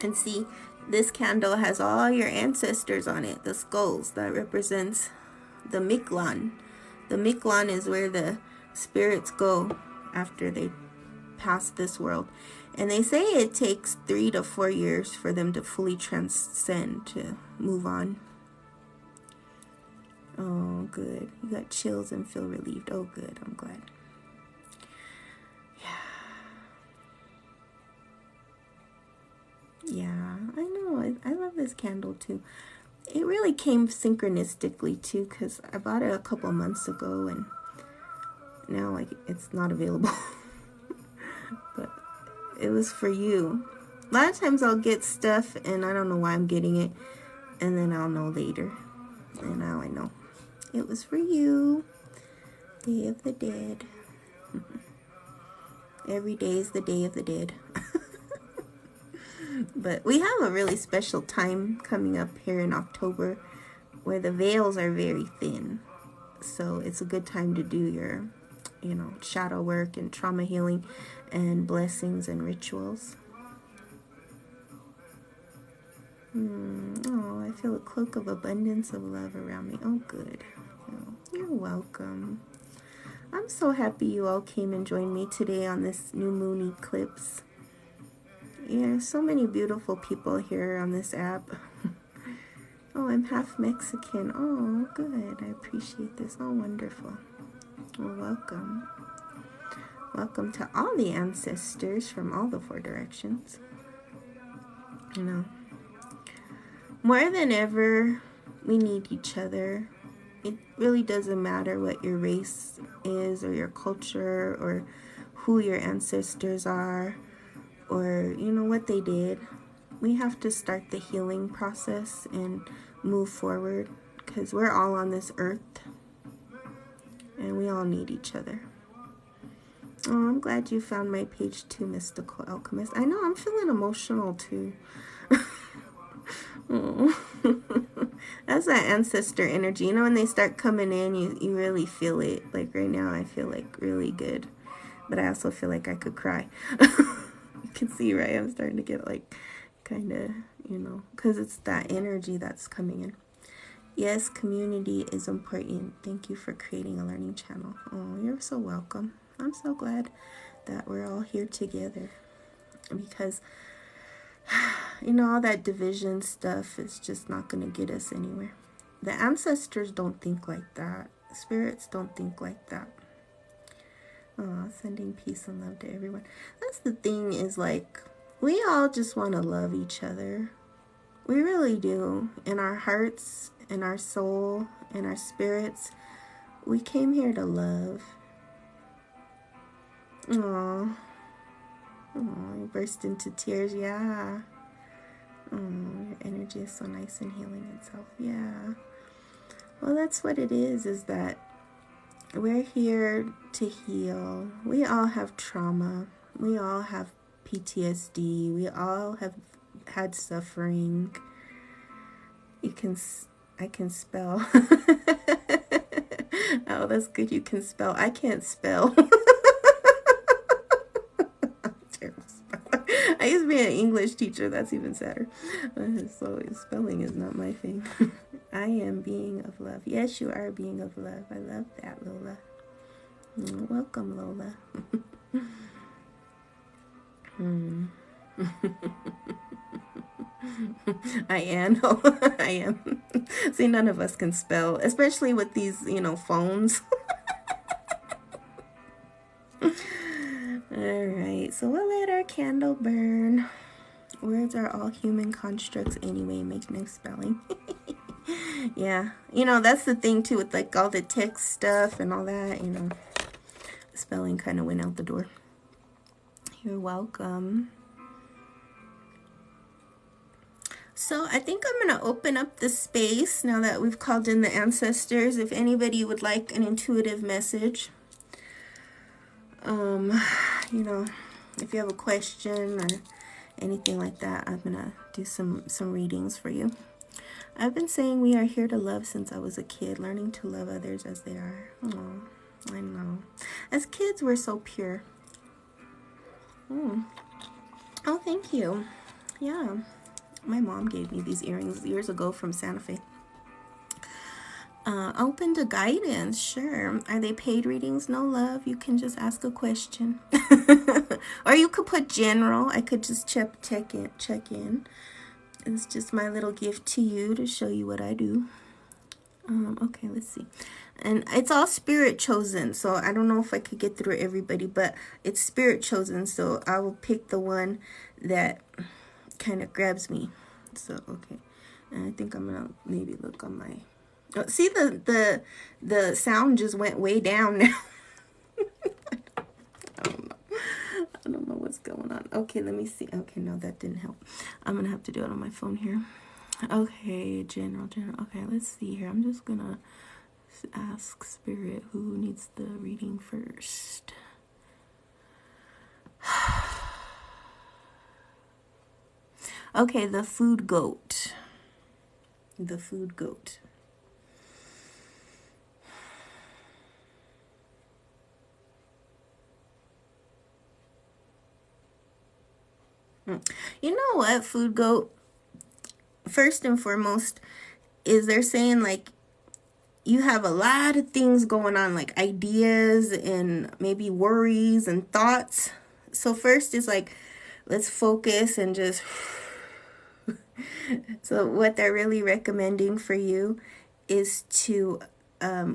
And see, this candle has all your ancestors on it, the skulls. That represents the Miklan. The Miklan is where the spirits go after they pass this world. And they say it takes 3 to 4 years for them to fully transcend, to move on. Oh, good. You got chills and feel relieved. Oh, good. I'm glad. Yeah, I know. I love this candle too. It really came synchronistically too, because I bought it a couple months ago and now it's not available. But it was for you. A lot of times I'll get stuff and I don't know why I'm getting it, and then I'll know later. And now I know. It was for you. Day of the Dead. Every day is the Day of the Dead. But we have a really special time coming up here in October where the veils are very thin. So it's a good time to do your, shadow work and trauma healing and blessings and rituals. Oh, I feel a cloak of abundance of love around me. Oh, good. Oh, you're welcome. I'm so happy you all came and joined me today on this new moon eclipse. Yeah, so many beautiful people here on this app. Oh, I'm half Mexican. Oh, good. I appreciate this. Oh, wonderful. Well, welcome. Welcome to all the ancestors from all the 4 directions. More than ever, we need each other. It really doesn't matter what your race is or your culture or who your ancestors are, or what they did. We have to start the healing process and move forward, because we're all on this earth and we all need each other. Oh, I'm glad you found my page too, Mystical Alchemist. I know, I'm feeling emotional too. Oh. That's that ancestor energy. When they start coming in, you really feel it. Like right now I feel like really good, but I also feel like I could cry. You can see, right? I'm starting to get kind of, because it's that energy that's coming in. Yes, community is important. Thank you for creating a learning channel. Oh, you're so welcome. I'm so glad that we're all here together, because all that division stuff is just not going to get us anywhere. The ancestors don't think like that. Spirits don't think like that. Sending peace and love to everyone. That's the thing, is like, we all just want to love each other. We really do. In our hearts, in our soul, in our spirits, we came here to love. Aww. Oh, you burst into tears. Yeah. Oh, your energy is so nice and healing itself. Yeah. Well, that's what it is that we're here to heal. We all have trauma. We all have PTSD. We all have had suffering. I can spell. Oh, that's good. You can spell. I can't spell. I used to be an English teacher. That's even sadder. So spelling is not my thing. I am being of love. Yes, you are a being of love. I love that, Lola. Welcome, Lola. I am. I am. See, none of us can spell, especially with these, phones. All right, so we'll let our candle burn. Words are all human constructs anyway, make no spelling. Yeah, that's the thing too, with like all the text stuff and all that, spelling kind of went out the door. You're welcome. So I think I'm going to open up the space now that we've called in the ancestors. If anybody would like an intuitive message, if you have a question or anything like that, I'm going to do some readings for you. I've been saying we are here to love since I was a kid, learning to love others as they are. Oh, I know. As kids, we're so pure. Oh, thank you. Yeah. My mom gave me these earrings years ago from Santa Fe. Open to guidance, sure. Are they paid readings? No, love. You can just ask a question. Or you could put general. I could just check in. It's just my little gift to you to show you what I do. Okay, let's see. And it's all spirit chosen, so I don't know if I could get through everybody, but it's spirit chosen, so I will pick the one that kind of grabs me. So, okay. And I think I'm going to maybe look on my... Oh, see, the sound just went way down now. I don't know what's going on. Okay, let me see. Okay, no, that didn't help. I'm going to have to do it on my phone here. Okay, general. Okay, let's see here. I'm just going to ask Spirit who needs the reading first. Okay, the food goat. The food goat. You know what, food goat? First and foremost, is they're saying like you have a lot of things going on, like ideas and maybe worries and thoughts. So first is like, let's focus and just... So what they're really recommending for you is to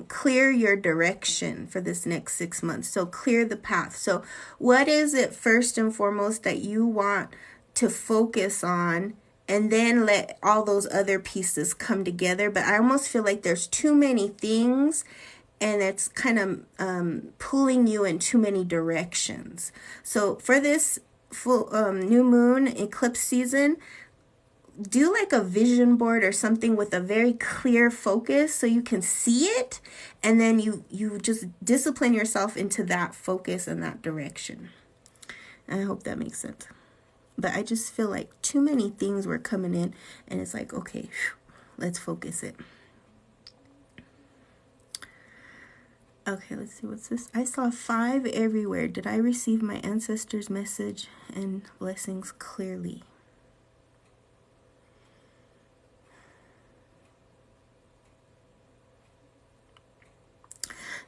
clear your direction for this next 6 months. So clear the path. So what is it first and foremost that you want to focus on, and then let all those other pieces come together? But I almost feel like there's too many things, and it's kind of pulling you in too many directions. So for this full new moon eclipse season, do like a vision board or something with a very clear focus so you can see it, and then you just discipline yourself into that focus and that direction. And I hope that makes sense. But I just feel like too many things were coming in, and it's like, okay, let's focus it. Okay, let's see, what's this? I saw 5 everywhere. Did I receive my ancestors' message and blessings clearly?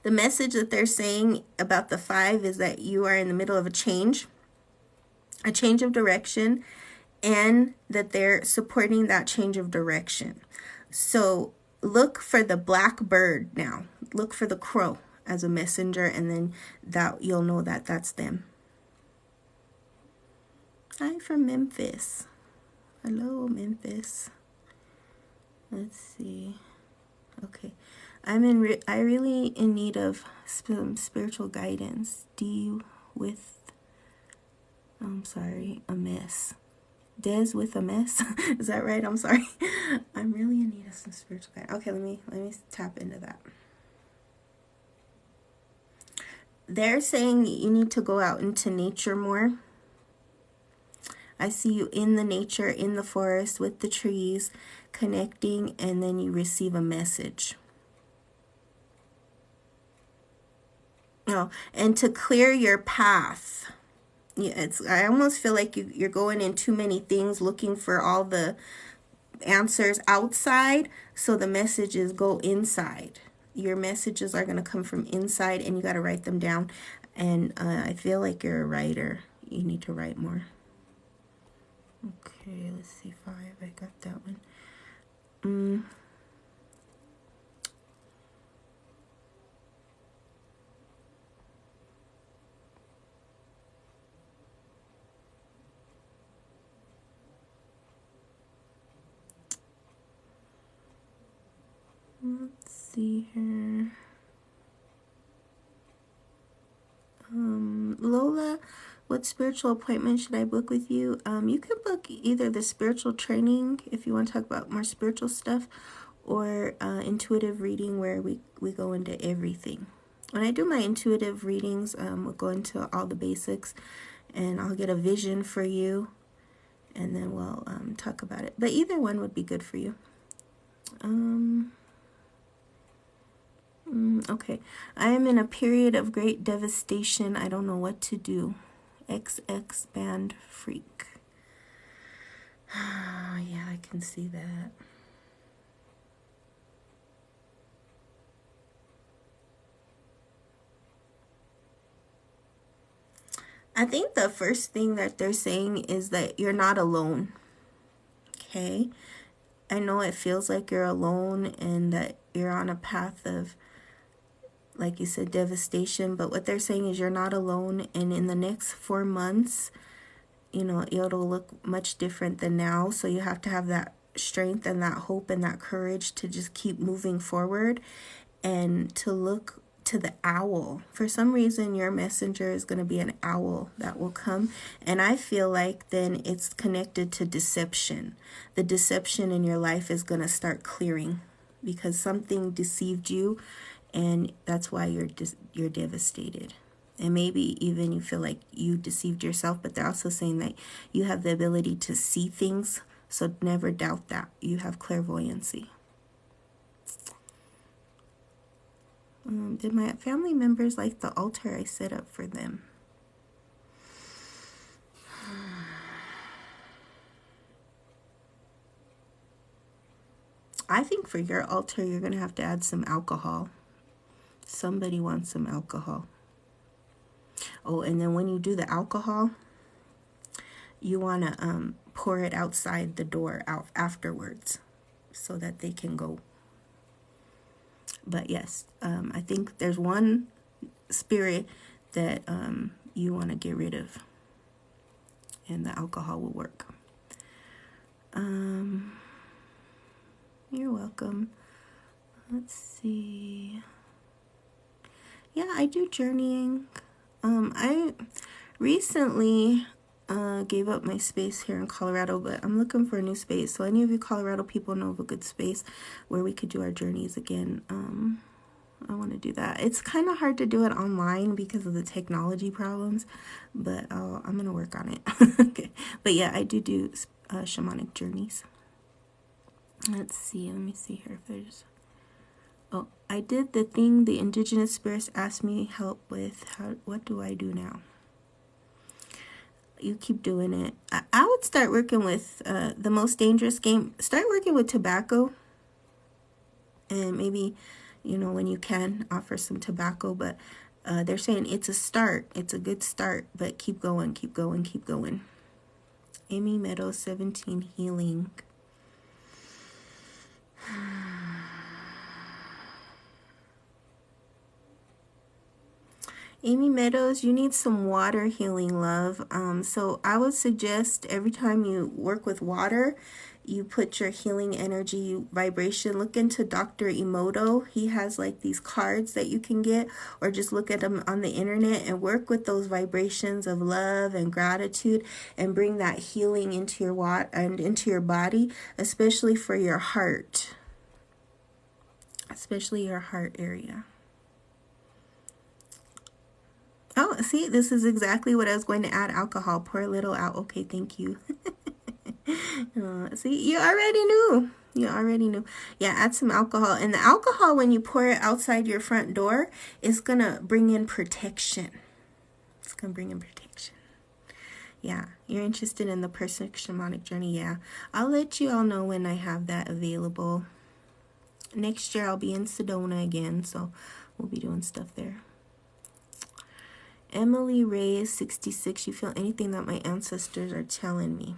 The message that they're saying about the 5 is that you are in the middle of a change of direction, and that they're supporting that change of direction. So look for the black bird now. Look for the crow as a messenger, and then that you'll know that that's them. Hi from Memphis. Hello, Memphis. Let's see. Okay. I really in need of some spiritual guidance. D with, I'm sorry, a mess. Des with a mess. Is that right? I'm sorry. I'm really in need of some spiritual guidance. Okay, let me tap into that. They're saying you need to go out into nature more. I see you in the nature, in the forest, with the trees, connecting, and then you receive a message. Oh, and to clear your path. Yeah, I almost feel like you're going in too many things, looking for all the answers outside. So the messages go inside. Your messages are going to come from inside, and you got to write them down. And I feel like you're a writer. You need to write more. Okay, let's see, 5. I got that one. Let's see here. Lola, what spiritual appointment should I book with you? You can book either the spiritual training if you want to talk about more spiritual stuff, or intuitive reading, where we go into everything. When I do my intuitive readings, we'll go into all the basics, and I'll get a vision for you, and then we'll talk about it. But either one would be good for you. Okay, I am in a period of great devastation. I don't know what to do. XX band freak. Yeah, I can see that. I think the first thing that they're saying is that you're not alone. Okay? I know it feels like you're alone and that you're on a path of, like you said, devastation, but what they're saying is you're not alone, and in the next 4 months, it'll look much different than now. So you have to have that strength and that hope and that courage to just keep moving forward, and to look to the owl. For some reason, your messenger is going to be an owl that will come, and I feel like then it's connected to deception. The deception in your life is going to start clearing because something deceived you, and that's why you're devastated. And maybe even you feel like you deceived yourself, but they're also saying that you have the ability to see things, so never doubt that. You have clairvoyancy. Did my family members like the altar I set up for them? I think for your altar, you're going to have to add some alcohol. Somebody wants some alcohol. Oh, and then when you do the alcohol, you want to pour it outside the door out afterwards so that they can go. But yes, I think there's one spirit that you want to get rid of, and the alcohol will work. You're welcome. Let's see. Yeah, I do journeying. I recently gave up my space here in Colorado, but I'm looking for a new space. So any of you Colorado people know of a good space where we could do our journeys again. I want to do that. It's kind of hard to do it online because of the technology problems, but I'm going to work on it. Okay. But yeah, I do shamanic journeys. Let's see. Let me see here if there's... Oh, I did the thing the indigenous spirits asked me help with. What do I do now? You keep doing it. I would start working with the most dangerous game. Start working with tobacco, and maybe, you know, when you can, offer some tobacco. But they're saying it's a start. It's a good start, but keep going, keep going, keep going. Amy Meadows, 17, healing. Amy Meadows, you need some water healing, love. So I would suggest every time you work with water, you put your healing energy vibration. Look into Dr. Emoto. He has like these cards that you can get, or just look at them on the internet and work with those vibrations of love and gratitude, and bring that healing into your water and into your body, especially for your heart, especially your heart area. Oh, see, this is exactly what I was going to add. Alcohol. Pour a little out. Okay, thank you. See, you already knew. You already knew. Yeah, add some alcohol. And the alcohol, when you pour it outside your front door, is going to bring in protection. It's going to bring in protection. Yeah, you're interested in the Persian shamanic journey. Yeah, I'll let you all know when I have that available. Next year, I'll be in Sedona again, so we'll be doing stuff there. Emily Ray is 66. You feel anything that my ancestors are telling me?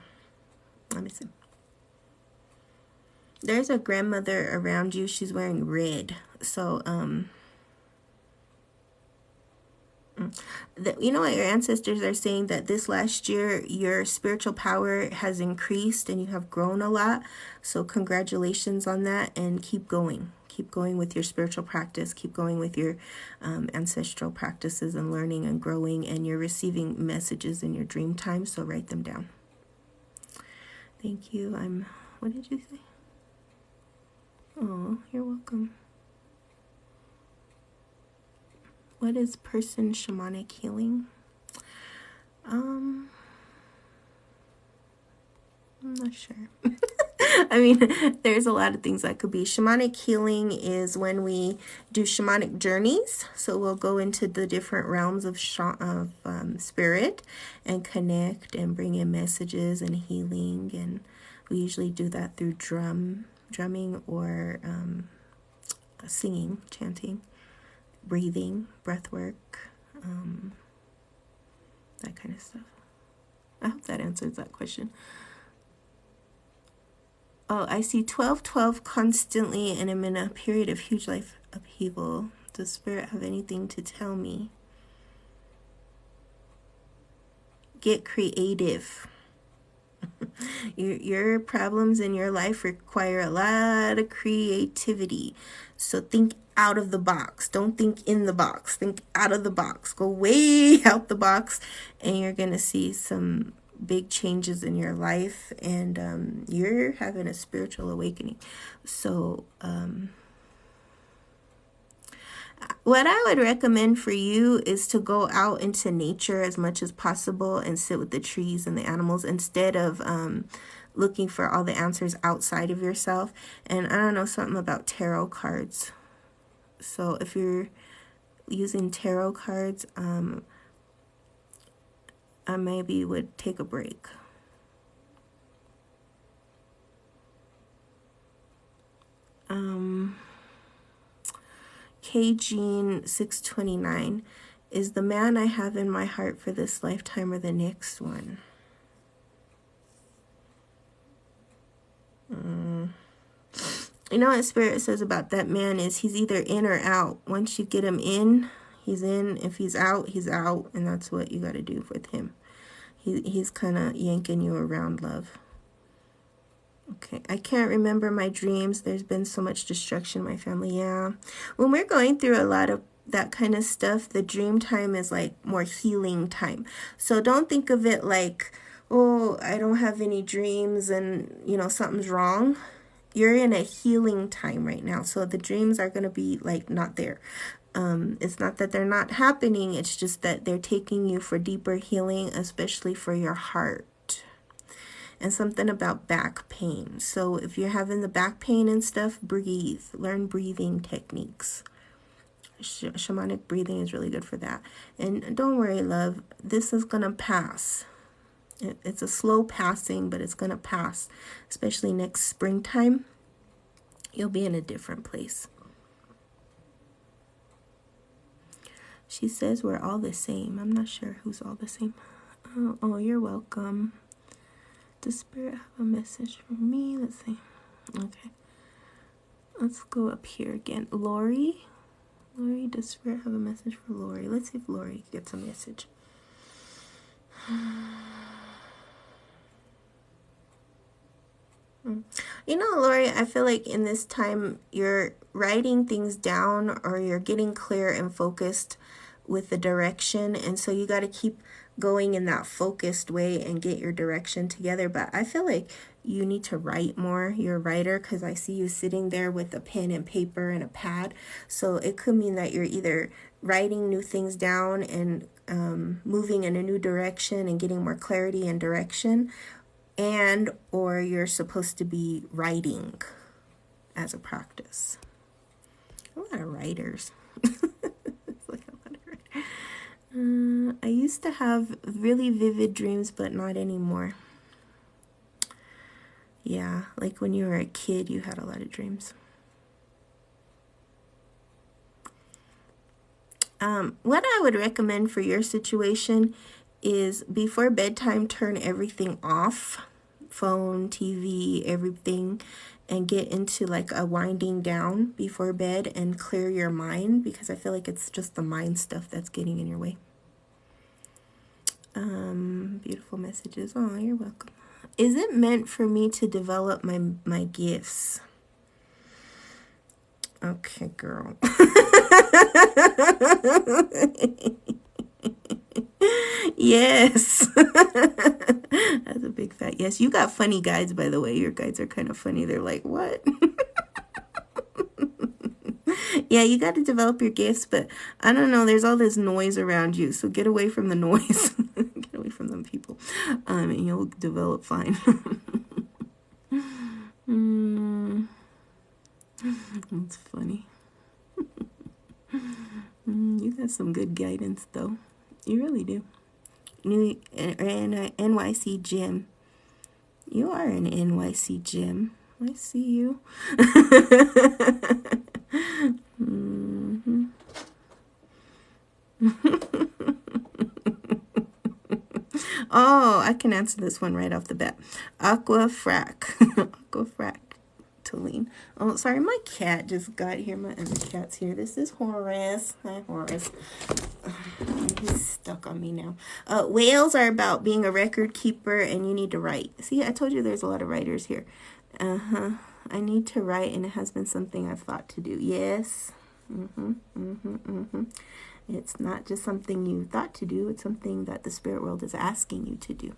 Let me see. There's a grandmother around you. She's wearing red. So, you know what your ancestors are saying? That this last year, your spiritual power has increased and you have grown a lot. So congratulations on that, and keep going. Keep going with your spiritual practice. Keep going with your ancestral practices and learning and growing. And you're receiving messages in your dream time, so write them down. Thank you. What did you say? Oh, you're welcome. What is person shamanic healing? I'm not sure. I mean, there's a lot of things that could be. Shamanic healing is when we do shamanic journeys. So we'll go into the different realms of spirit and connect and bring in messages and healing. And we usually do that through drumming or singing, chanting, breathing, breath work, that kind of stuff. I hope that answers that question. Oh, I see 1212 constantly, and I'm in a period of huge life upheaval. Does Spirit have anything to tell me? Get creative. Your problems in your life require a lot of creativity. So think out of the box. Don't think in the box. Think out of the box. Go way out the box, and you're going to see some big changes in your life, and you're having a spiritual awakening. So what I would recommend for you is to go out into nature as much as possible and sit with the trees and the animals, instead of looking for all the answers outside of yourself. And I don't know, something about tarot cards. So if you're using tarot cards, I maybe would take a break. K Jean 629, is the man I have in my heart for this lifetime or the next one? You know what Spirit says about that man is he's either in or out. Once you get him in, he's in. If he's out, he's out. And that's what you got to do with him. He's kind of yanking you around, love. Okay, I can't remember my dreams. There's been so much destruction in my family. Yeah. When we're going through a lot of that kind of stuff, the dream time is like more healing time. So don't think of it like, oh, I don't have any dreams and, you know, something's wrong. You're in a healing time right now. So the dreams are going to be like not there. It's not that they're not happening. It's just that they're taking you for deeper healing, especially for your heart. And something about back pain. So if you're having the back pain and stuff, breathe. Learn breathing techniques. Shamanic breathing is really good for that. And don't worry, love. This is going to pass. It's a slow passing, but it's going to pass. Especially next springtime. You'll be in a different place. She says we're all the same. I'm not sure who's all the same. Oh, you're welcome. Does Spirit have a message for me? Let's see. Okay. Let's go up here again. Lori? Lori, does Spirit have a message for Lori? Let's see if Lori gets a message. You know, Lori, I feel like in this time you're writing things down, or you're getting clear and focused with the direction, and so you got to keep going in that focused way and get your direction together. But I feel like you need to write more. You're a writer, because I see you sitting there with a pen and paper and a pad. So it could mean that you're either writing new things down and moving in a new direction and getting more clarity and direction, and or you're supposed to be writing as a practice. A lot of writers. It's like a lot of writers. I used to have really vivid dreams, but not anymore. Yeah, like when you were a kid, you had a lot of dreams. What I would recommend for your situation is before bedtime, turn everything off. Phone, TV, everything, and get into like a winding down before bed and clear your mind, because I feel like it's just the mind stuff that's getting in your way. Beautiful messages. Oh, you're welcome. Is it meant for me to develop my gifts? Okay, girl. Yes. That's a big fat yes. You got funny guides, by the way. Your guides are kind of funny. They're like, what? Yeah, you got to develop your gifts, but I don't know. There's all this noise around you, so get away from the noise. Get away from them people, and you'll develop fine. That's funny. You got some good guidance, though. You really do. New NYC gym. You are an NYC gym. I see you. Oh, I can answer this one right off the bat. Aquafrac. Aquafractaline. Oh, sorry, my cat just got here. My other cat's here. This is Horace. Hi, Horace. He's stuck on me now. Whales are about being a record keeper, and you need to write. See, I told you there's a lot of writers here. I need to write, and it has been something I've thought to do. Yes. It's not just something you thought to do. It's something that the spirit world is asking you to do.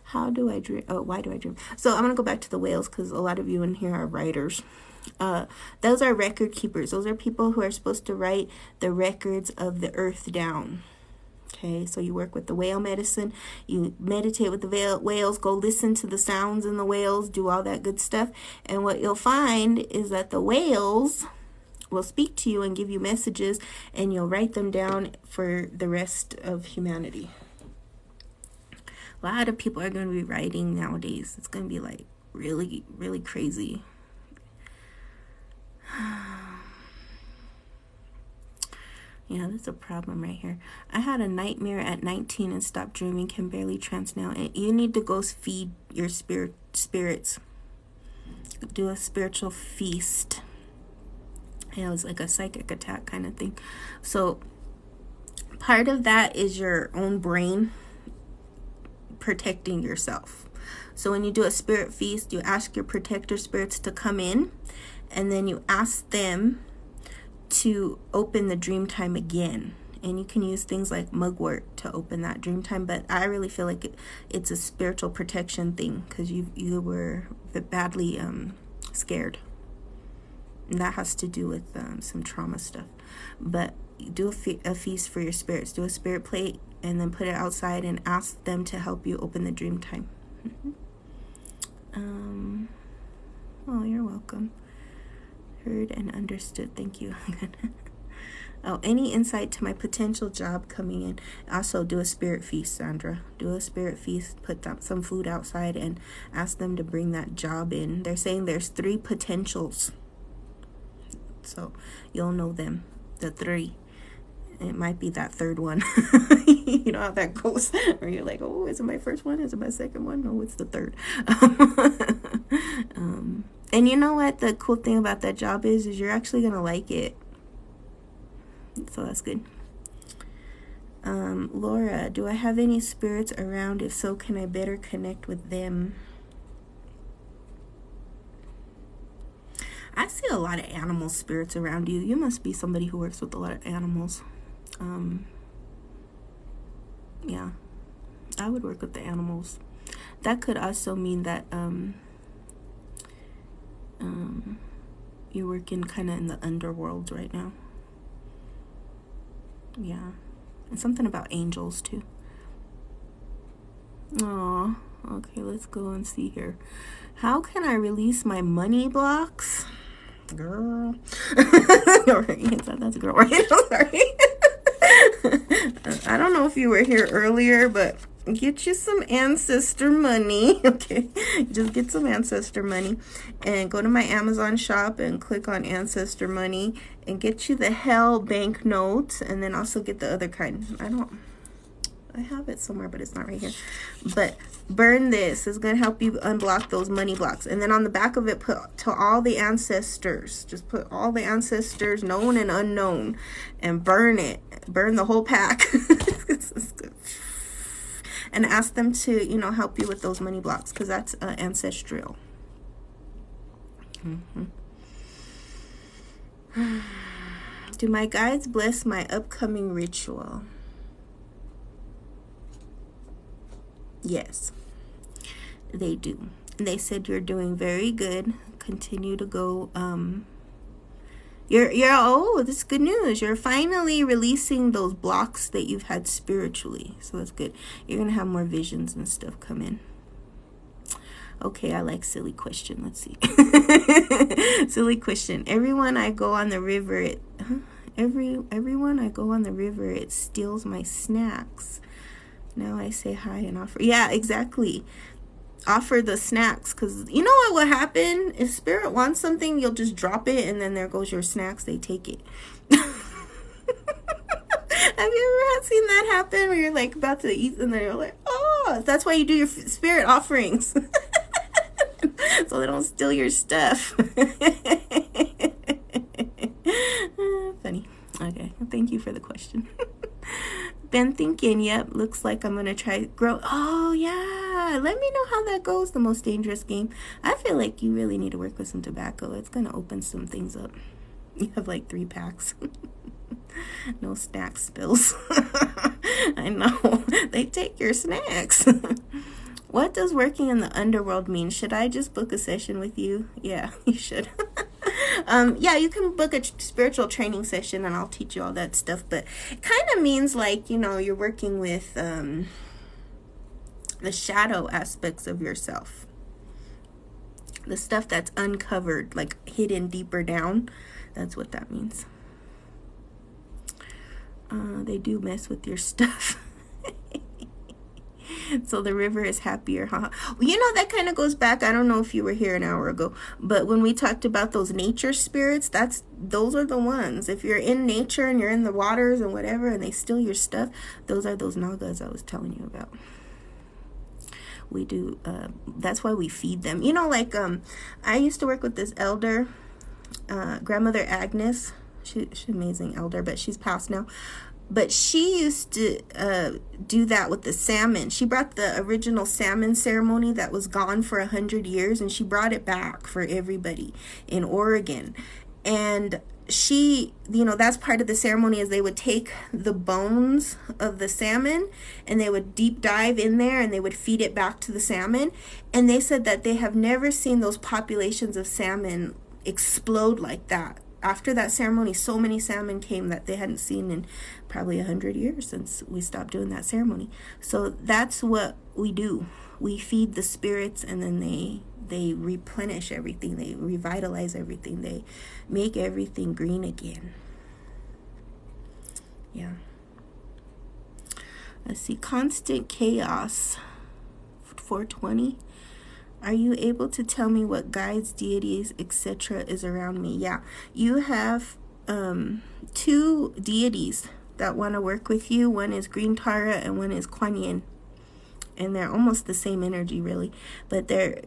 How do I dream? Oh, why do I dream? So I'm going to go back to the whales, because a lot of you in here are writers. Those are record keepers. Those are people who are supposed to write the records of the earth down. Okay, so you work with the whale medicine. You meditate with the whales. Go listen to the sounds in the whales. Do all that good stuff. And what you'll find is that the whales will speak to you and give you messages, and you'll write them down for the rest of humanity. A lot of people are going to be writing nowadays. It's going to be like really, really crazy. Yeah, that's a problem right here. I had a nightmare at 19 and stopped dreaming. Can barely trance now. And you need to go feed your spirits. Do a spiritual feast. Yeah, it was like a psychic attack kind of thing. So part of that is your own brain protecting yourself. So when you do a spirit feast, you ask your protector spirits to come in, and then you ask them to open the dream time again. And you can use things like mugwort to open that dream time, but I really feel like it's a spiritual protection thing, because you were badly scared. And that has to do with some trauma stuff. But do a feast for your spirits. Do a spirit plate, and then put it outside and ask them to help you open the dream time. Oh, you're welcome. Heard and understood. Thank you. Oh, any insight to my potential job coming in? Also, do a spirit feast, Sandra. Do a spirit feast. Put some food outside and ask them to bring that job in. They're saying there's 3 potentials. So you'll know them, the 3. It might be that third one. You know how that goes, where you're like, oh, is it my first one? Is it my second one? No, it's the third. And you know what the cool thing about that job is you're actually going to like it. So that's good. Laura, do I have any spirits around? If so, can I better connect with them? I see a lot of animal spirits around you. You must be somebody who works with a lot of animals. Yeah, I would work with the animals. That could also mean that you're working kind of in the underworld right now. Yeah, and something about angels too. Oh, okay, let's go and see here. How can I release my money blocks? Girl. That's a girl, right? I'm sorry. I don't know if you were here earlier, but get you some Ancestor money. Okay, just get some Ancestor money and go to my Amazon shop and click on Ancestor money and get you the Hell bank notes, and then also get the other kind. I have it somewhere, but it's not right here. But burn this. It's going to help you unblock those money blocks. And then on the back of it, put to all the ancestors. Just put all the ancestors, known and unknown, and burn it. Burn the whole pack. And ask them to, you know, help you with those money blocks, because that's ancestral. Do my guides bless my upcoming ritual? Yes, they do. They said you're doing very good. Continue to go. Oh, this is good news. You're finally releasing those blocks that you've had spiritually. So that's good. You're going to have more visions and stuff come in. Okay, I like silly question. Let's see. Silly question. Everyone I go on the river, everyone I go on the river, it steals my snacks. Now I say hi and offer. Yeah, exactly. Offer the snacks, because you know what will happen? If spirit wants something, you'll just drop it, and then there goes your snacks. They take it. Have you ever seen that happen, where you're like about to eat and then you're like, oh, that's why you do your spirit offerings. So they don't steal your stuff. Funny. Okay, thank you for the question. Been thinking, yep, looks like I'm gonna try grow. Oh yeah, let me know how that goes. The most dangerous game. I feel like you really need to work with some tobacco. It's gonna open some things up. You have like 3 packs. No snack spills. I know, they take your snacks. What does working in the underworld mean? Should I just book a session with you? Yeah, you should. Yeah, you can book a spiritual training session and I'll teach you all that stuff. But it kind of means like, you know, you're working with the shadow aspects of yourself. The stuff that's uncovered, like hidden deeper down. That's what that means. They do mess with your stuff. So the river is happier, huh? Well, you know, that kind of goes back. I don't know if you were here an hour ago, but when we talked about those nature spirits, those are the ones. If you're in nature and you're in the waters and whatever, and they steal your stuff, those are those nagas I was telling you about. We do. That's why we feed them. You know, like I used to work with this elder, grandmother Agnes. She's an amazing elder, but she's passed now. But she used to do that with the salmon. She brought the original salmon ceremony that was gone for 100 years, and she brought it back for everybody in Oregon. And she, you know, that's part of the ceremony, is they would take the bones of the salmon and they would deep dive in there and they would feed it back to the salmon. And they said that they have never seen those populations of salmon explode like that. After that ceremony, so many salmon came that they hadn't seen in probably 100 years since we stopped doing that ceremony. So that's what we do. We feed the spirits, and then they replenish everything. They revitalize everything. They make everything green again. Yeah. Let's see. Constant chaos. 420. Are you able to tell me what guides, deities, etc. is around me? Yeah, you have 2 deities that want to work with you. One is Green Tara and one is Kuan Yin. And they're almost the same energy, really. But they're,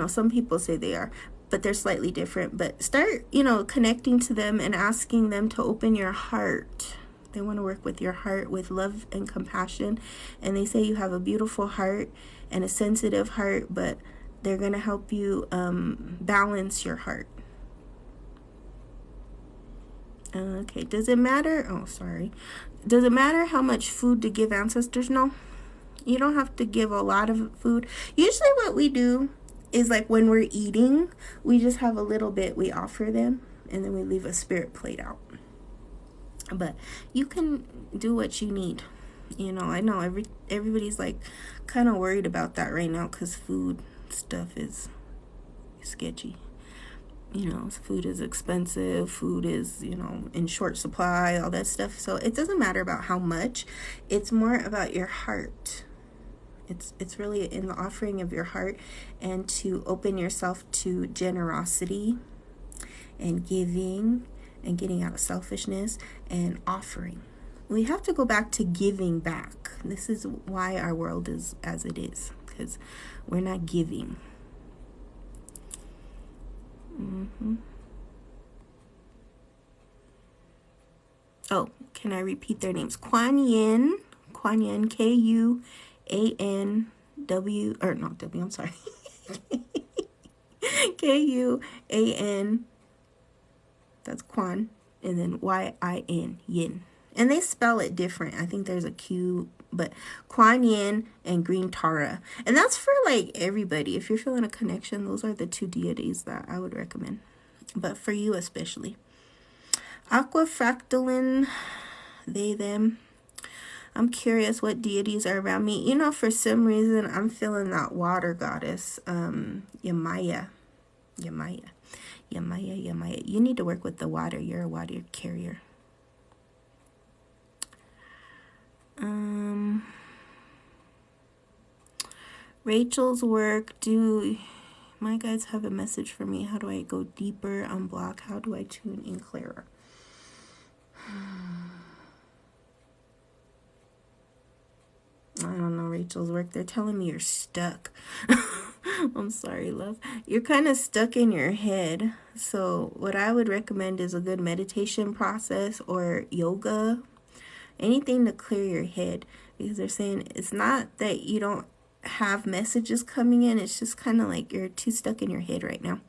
some people say they are, but they're slightly different. But start, connecting to them and asking them to open your heart. They want to work with your heart with love and compassion. And they say you have a beautiful heart and a sensitive heart, but they're going to help you balance your heart. Okay, does it matter? Oh, sorry. Does it matter how much food to give ancestors? No. You don't have to give a lot of food. Usually what we do is like when we're eating, we just have a little bit we offer them, and then we leave a spirit plate out. But you can do what you need. I know everybody's like kind of worried about that right now because food stuff is sketchy. Food is expensive, food is, in short supply, all that stuff. So it doesn't matter about how much. It's more about your heart. It's really in the offering of your heart, and to open yourself to generosity and giving and getting out of selfishness and offering. We have to go back to giving back. This is why our world is as it is, because we're not giving. Oh, can I repeat their names? Kuan Yin, Kuan-Yin, K-U-A-N-W, or not W, I'm sorry. K-U-A-N, that's Kuan, and then Y-I-N, Yin. And they spell it different. I think there's a Q, but Kuan Yin and Green Tara. And that's for like everybody. If you're feeling a connection, those are the two deities that I would recommend. But for you especially. Aquafractalin, they, them. I'm curious what deities are around me. For some reason, I'm feeling that water goddess, Yamaya. You need to work with the water. You're a water carrier. Rachel's work. Do my guides have a message for me? How do I go deeper, unblock? How do I tune in clearer? I don't know, Rachel's work. They're telling me you're stuck. I'm sorry, love. You're kind of stuck in your head. So what I would recommend is a good meditation process or yoga. Anything to clear your head. Because they're saying it's not that you don't have messages coming in. It's just kind of like you're too stuck in your head right now.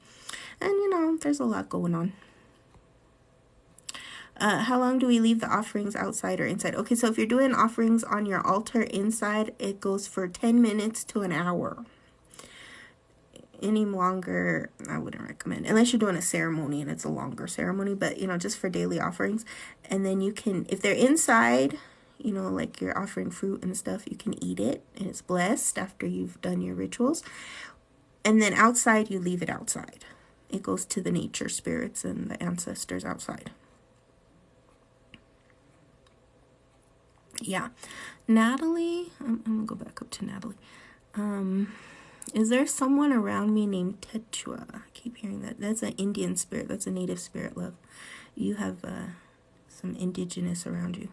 And, there's a lot going on. How long do we leave the offerings outside or inside? Okay, so if you're doing offerings on your altar inside, it goes for 10 minutes to an hour. Any longer, I wouldn't recommend. Unless you're doing a ceremony and it's a longer ceremony. But, just for daily offerings. And then you can, if they're inside, like you're offering fruit and stuff, you can eat it. And it's blessed after you've done your rituals. And then outside, you leave it outside. It goes to the nature spirits and the ancestors outside. Yeah. Natalie, I'm going to go back up to Natalie. Is there someone around me named Tetua? I keep hearing that. That's an Indian spirit. That's a native spirit, love. You have some indigenous around you.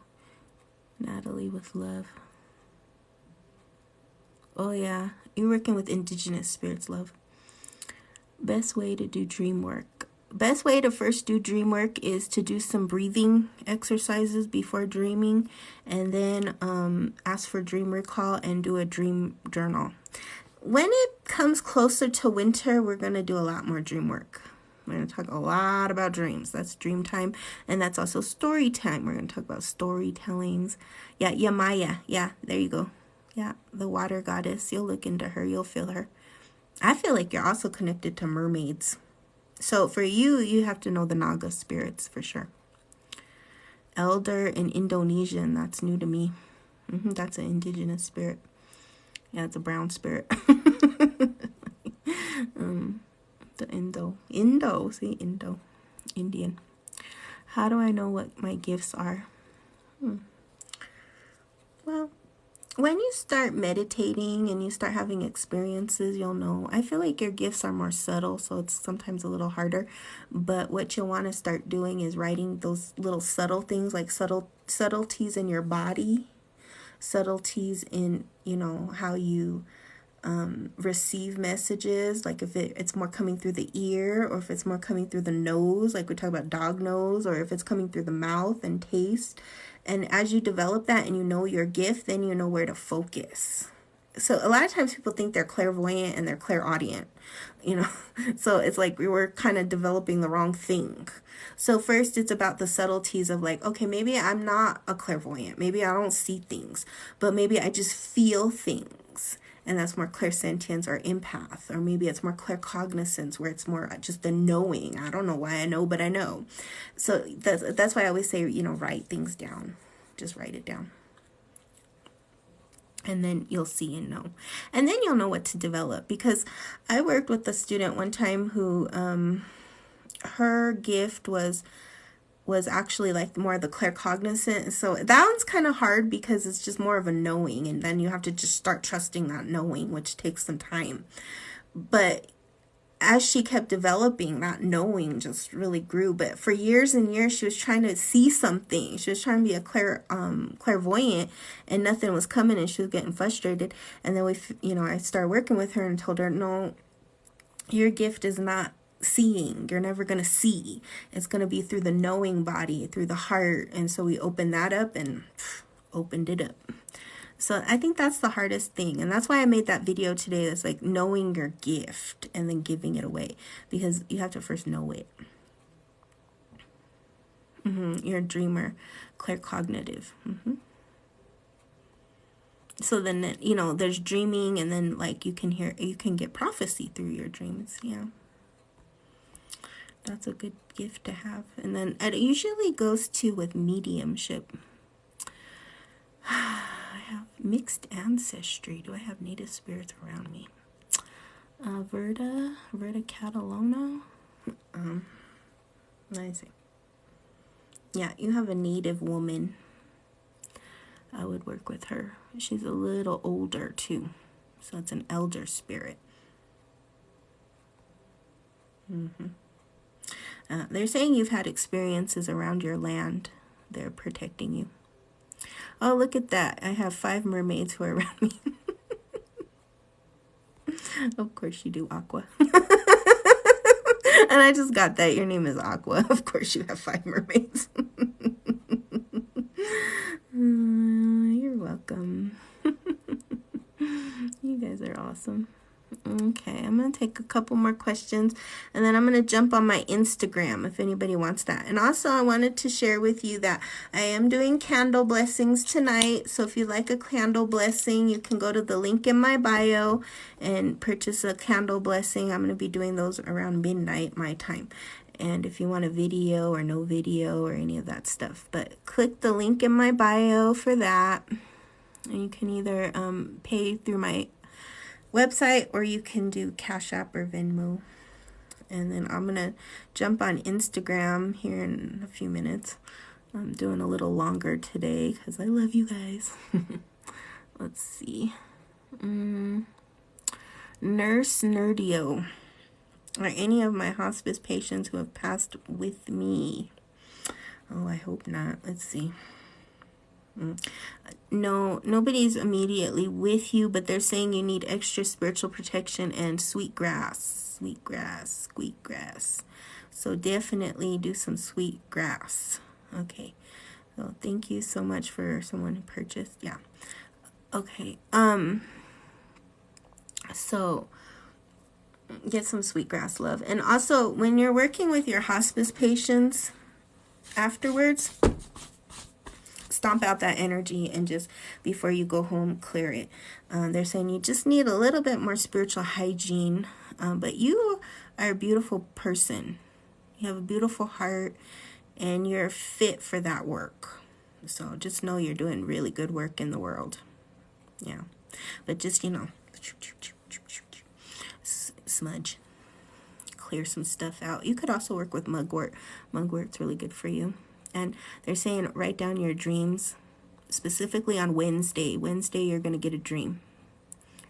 Natalie with love. Oh, yeah. You're working with indigenous spirits, love. Best way to do dream work. Best way to first do dream work is to do some breathing exercises before dreaming, and then ask for dream recall and do a dream journal. When it comes closer to winter, we're going to do a lot more dream work. We're going to talk a lot about dreams. That's dream time, and that's also story time. We're going to talk about storytellings. Yeah, Yamaya. Yeah, there you go. Yeah, the water goddess. You'll look into her. You'll feel her. I feel like you're also connected to mermaids. So for you, you have to know the Naga spirits for sure. Elder in Indonesian, that's new to me. That's an indigenous spirit. Yeah, it's a brown spirit. The Indo, Indian. How do I know what my gifts are? Well, When you start meditating and you start having experiences, you'll know. I feel like your gifts are more subtle, so it's sometimes a little harder. But what you'll want to start doing is writing those little subtle things, like subtleties in your body, subtleties in, how you receive messages, like if it's more coming through the ear, or if it's more coming through the nose, like we talk about dog nose, or if it's coming through the mouth and taste. And as you develop that and you know your gift, then you know where to focus. So a lot of times people think they're clairvoyant and they're clairaudient, so it's like we were kind of developing the wrong thing. So first it's about the subtleties of like, okay, maybe I'm not a clairvoyant, maybe I don't see things, but maybe I just feel things. And that's more clairsentience or empath, or maybe it's more claircognizance, where it's more just the knowing. I don't know why I know, but I know. So that's why I always say, write things down. Just write it down. And then you'll see and know. And then you'll know what to develop. Because I worked with a student one time who, her gift was actually like more of the claircognizant. So that one's kind of hard because it's just more of a knowing, and then you have to just start trusting that knowing, which takes some time. But as she kept developing, that knowing just really grew. But for years and years, she was trying to see something. She was trying to be a clairvoyant, and nothing was coming, and she was getting frustrated. And then I started working with her and told her, no, your gift is not seeing. You're never going to see. It's going to be through the knowing body, through the heart. And so we opened that up and opened it up. So I think that's the hardest thing. And that's why I made that video today. That's like knowing your gift and then giving it away, because you have to first know it. You're a dreamer, claircognitive. So then, there's dreaming, and then like you can get prophecy through your dreams. Yeah. That's a good gift to have. And then it usually goes with mediumship. I have mixed ancestry. Do I have native spirits around me? Verda Catalona. Let me see. Yeah, you have a native woman. I would work with her. She's a little older too. So it's an elder spirit. They're saying you've had experiences around your land. They're protecting you. Oh, look at that. I have 5 mermaids who are around me. Of course you do, Aqua. And I just got that. Your name is Aqua. Of course you have 5 mermaids. You're welcome. You guys are awesome. Okay, I'm going to take a couple more questions, and then I'm going to jump on my Instagram if anybody wants that. And also, I wanted to share with you that I am doing candle blessings tonight. So if you like a candle blessing, you can go to the link in my bio and purchase a candle blessing. I'm going to be doing those around midnight my time. And if you want a video or no video or any of that stuff, but click the link in my bio for that. And you can either pay through my website, or you can do Cash App or Venmo. And then I'm gonna jump on Instagram here in a few minutes. I'm doing a little longer today because I love you guys. Let's see. Nurse Nerdio. Are any of my hospice patients who have passed with me? Oh, I hope not. Let's see. No, nobody's immediately with you, but they're saying you need extra spiritual protection and sweet grass. So definitely do some sweet grass. Okay. So thank you so much for someone who purchased. Yeah. Okay. So get some sweetgrass, love. And also, when you're working with your hospice patients afterwards, stomp out that energy and just before you go home, clear it. They're saying you just need a little bit more spiritual hygiene, but you are a beautiful person. You have a beautiful heart, and you're fit for that work. So just know you're doing really good work in the world. Yeah. But just, smudge. Clear some stuff out. You could also work with mugwort. Mugwort's really good for you. And they're saying write down your dreams, specifically on Wednesday. Wednesday, you're going to get a dream.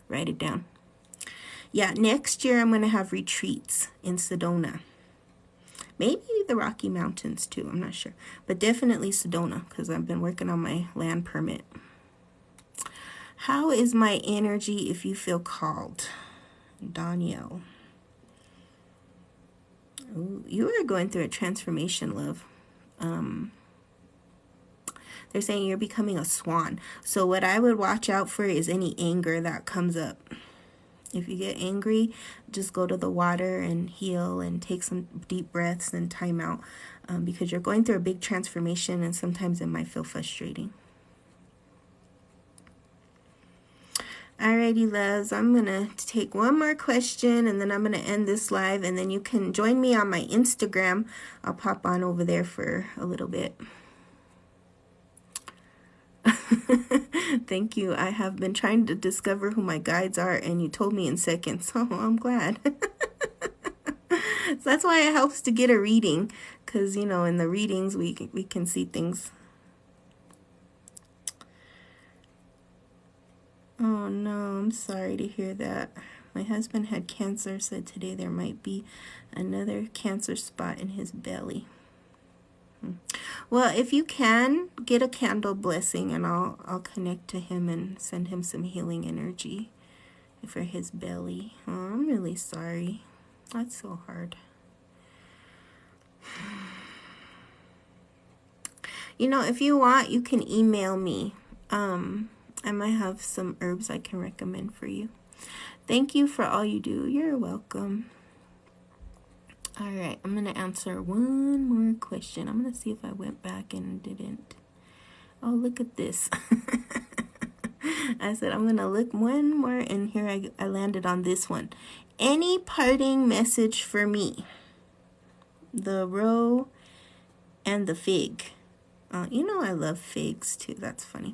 Write it down. Yeah, next year I'm going to have retreats in Sedona. Maybe the Rocky Mountains too, I'm not sure. But definitely Sedona, because I've been working on my land permit. How is my energy if you feel called? Danielle. Ooh, you are going through a transformation, love. They're saying you're becoming a swan. So what I would watch out for is any anger that comes up. If you get angry, just go to the water and heal and take some deep breaths and time out, because you're going through a big transformation and sometimes it might feel frustrating. Alrighty, loves, I'm going to take one more question and then I'm going to end this live, and then you can join me on my Instagram. I'll pop on over there for a little bit. Thank you. I have been trying to discover who my guides are, and you told me in seconds. Oh, I'm glad. So that's why it helps to get a reading, because, you know, in the readings we can see things. Oh, no, I'm sorry to hear that. My husband had cancer, said today there might be another cancer spot in his belly. Well, if you can, get a candle blessing, and I'll connect to him and send him some healing energy for his belly. Oh, I'm really sorry. That's so hard. You know, if you want, you can email me. I might have some herbs I can recommend for you. Thank you for all you do. You're welcome. All right, I'm going to answer one more question. I'm going to see if I went back and didn't. Oh, look at this. I said I'm going to look one more, and here I landed on this one. Any parting message for me? The roe and the fig. You know I love figs too. That's funny.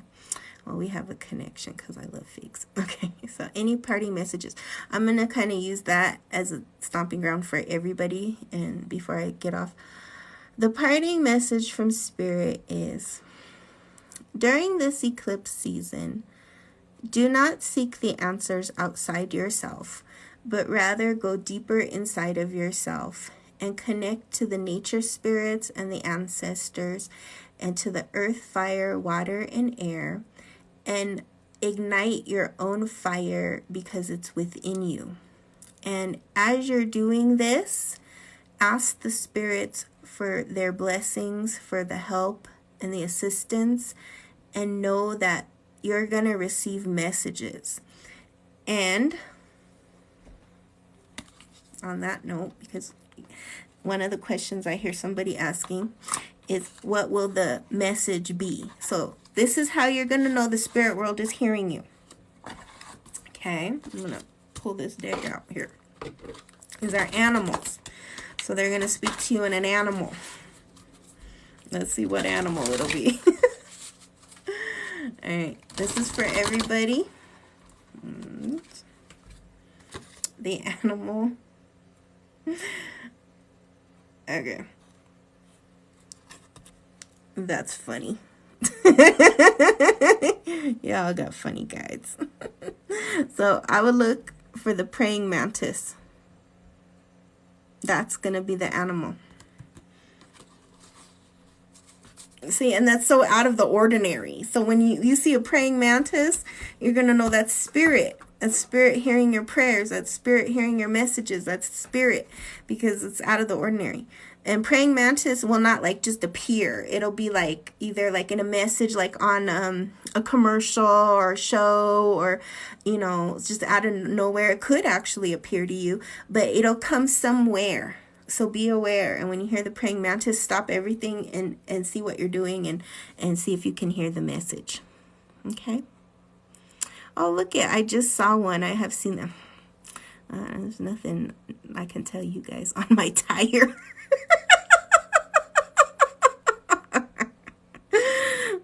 Well, we have a connection because I love figs. Okay, so any parting messages? I'm going to kind of use that as a stomping ground for everybody. And before I get off, the parting message from Spirit is, during this eclipse season, do not seek the answers outside yourself, but rather go deeper inside of yourself and connect to the nature spirits and the ancestors and to the earth, fire, water, and air, and ignite your own fire because it's within you. And as you're doing this, ask the spirits for their blessings, for the help and the assistance, and know that you're going to receive messages. And on that note, because one of the questions I hear somebody asking is, what will the message be? So this is how you're going to know the spirit world is hearing you. Okay, I'm going to pull this deck out here. These are animals. So they're going to speak to you in an animal. Let's see what animal it'll be. All right, this is for everybody. The animal. Okay. That's funny. Y'all got funny guides. So I would look for the praying mantis. That's going to be the animal. See, and that's so out of the ordinary. So when you see a praying mantis, you're going to know that's spirit. That's spirit hearing your prayers. That's spirit hearing your messages. That's spirit, because it's out of the ordinary. And praying mantis will not like just appear. It'll be like either like in a message, like on a commercial or a show, or, you know, just out of nowhere. It could actually appear to you, but it'll come somewhere. So be aware. And when you hear the praying mantis, stop everything and see what you're doing and see if you can hear the message. Okay. Oh, look it. I just saw one. I have seen them. There's nothing I can tell you guys on my tire.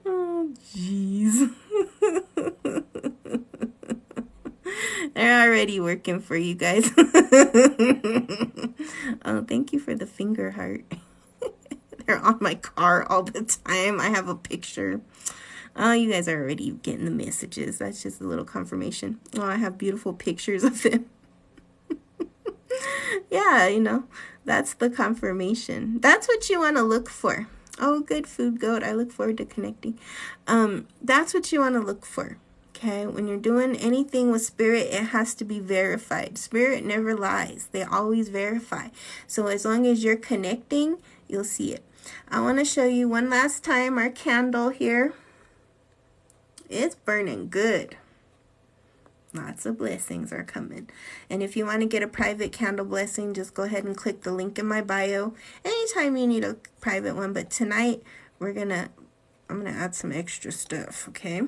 Oh, jeez. They're already working for you guys. Oh, thank you for the finger heart. They're on my car all the time. I have a picture. Oh, you guys are already getting the messages. That's just a little confirmation. Oh, I have beautiful pictures of them. Yeah, that's the confirmation. That's what you want to look for. Oh, good food goat. I look forward to connecting. That's what you want to look for. Okay, when you're doing anything with spirit, it has to be verified. Spirit never lies. They always verify. So as long as you're connecting, you'll see it. I want to show you one last time our candle here. It's burning good. Lots of blessings are coming. And if you want to get a private candle blessing, just go ahead and click the link in my bio. Anytime you need a private one, but tonight I'm gonna add some extra stuff, okay?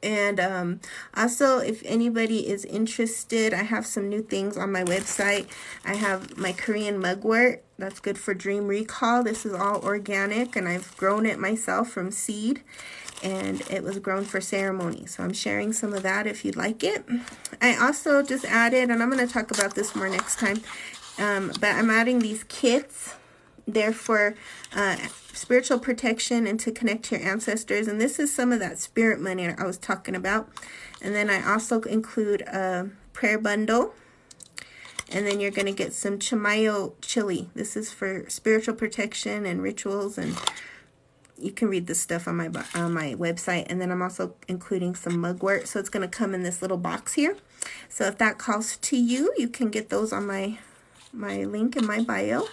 And also, if anybody is interested, I have some new things on my website. I have my Korean mugwort. That's good for dream recall. This is all organic, and I've grown it myself from seed. And it was grown for ceremony. So I'm sharing some of that if you'd like it. I also just added, and I'm going to talk about this more next time, but I'm adding these kits. They're for spiritual protection and to connect to your ancestors. And this is some of that spirit money I was talking about. And then I also include a prayer bundle. And then you're going to get some chamayo chili. This is for spiritual protection and rituals, and you can read this stuff on my website. And then I'm also including some mugwort. So it's going to come in this little box here. So if that calls to you, you can get those on my link in my bio.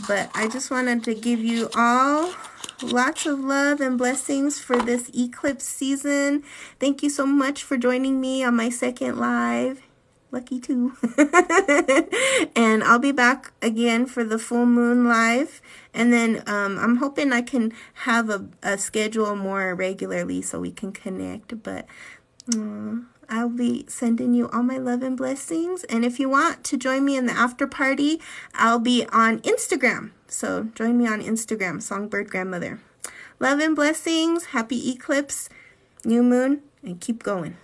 But I just wanted to give you all lots of love and blessings for this eclipse season. Thank you so much for joining me on my second live. Lucky too. And I'll be back again for the full moon live. And then I'm hoping I can have a schedule more regularly so we can connect. But I'll be sending you all my love and blessings. And if you want to join me in the after party, I'll be on Instagram. So join me on Instagram, SongBirdGrandMother. Love and blessings. Happy eclipse, new moon, and keep going.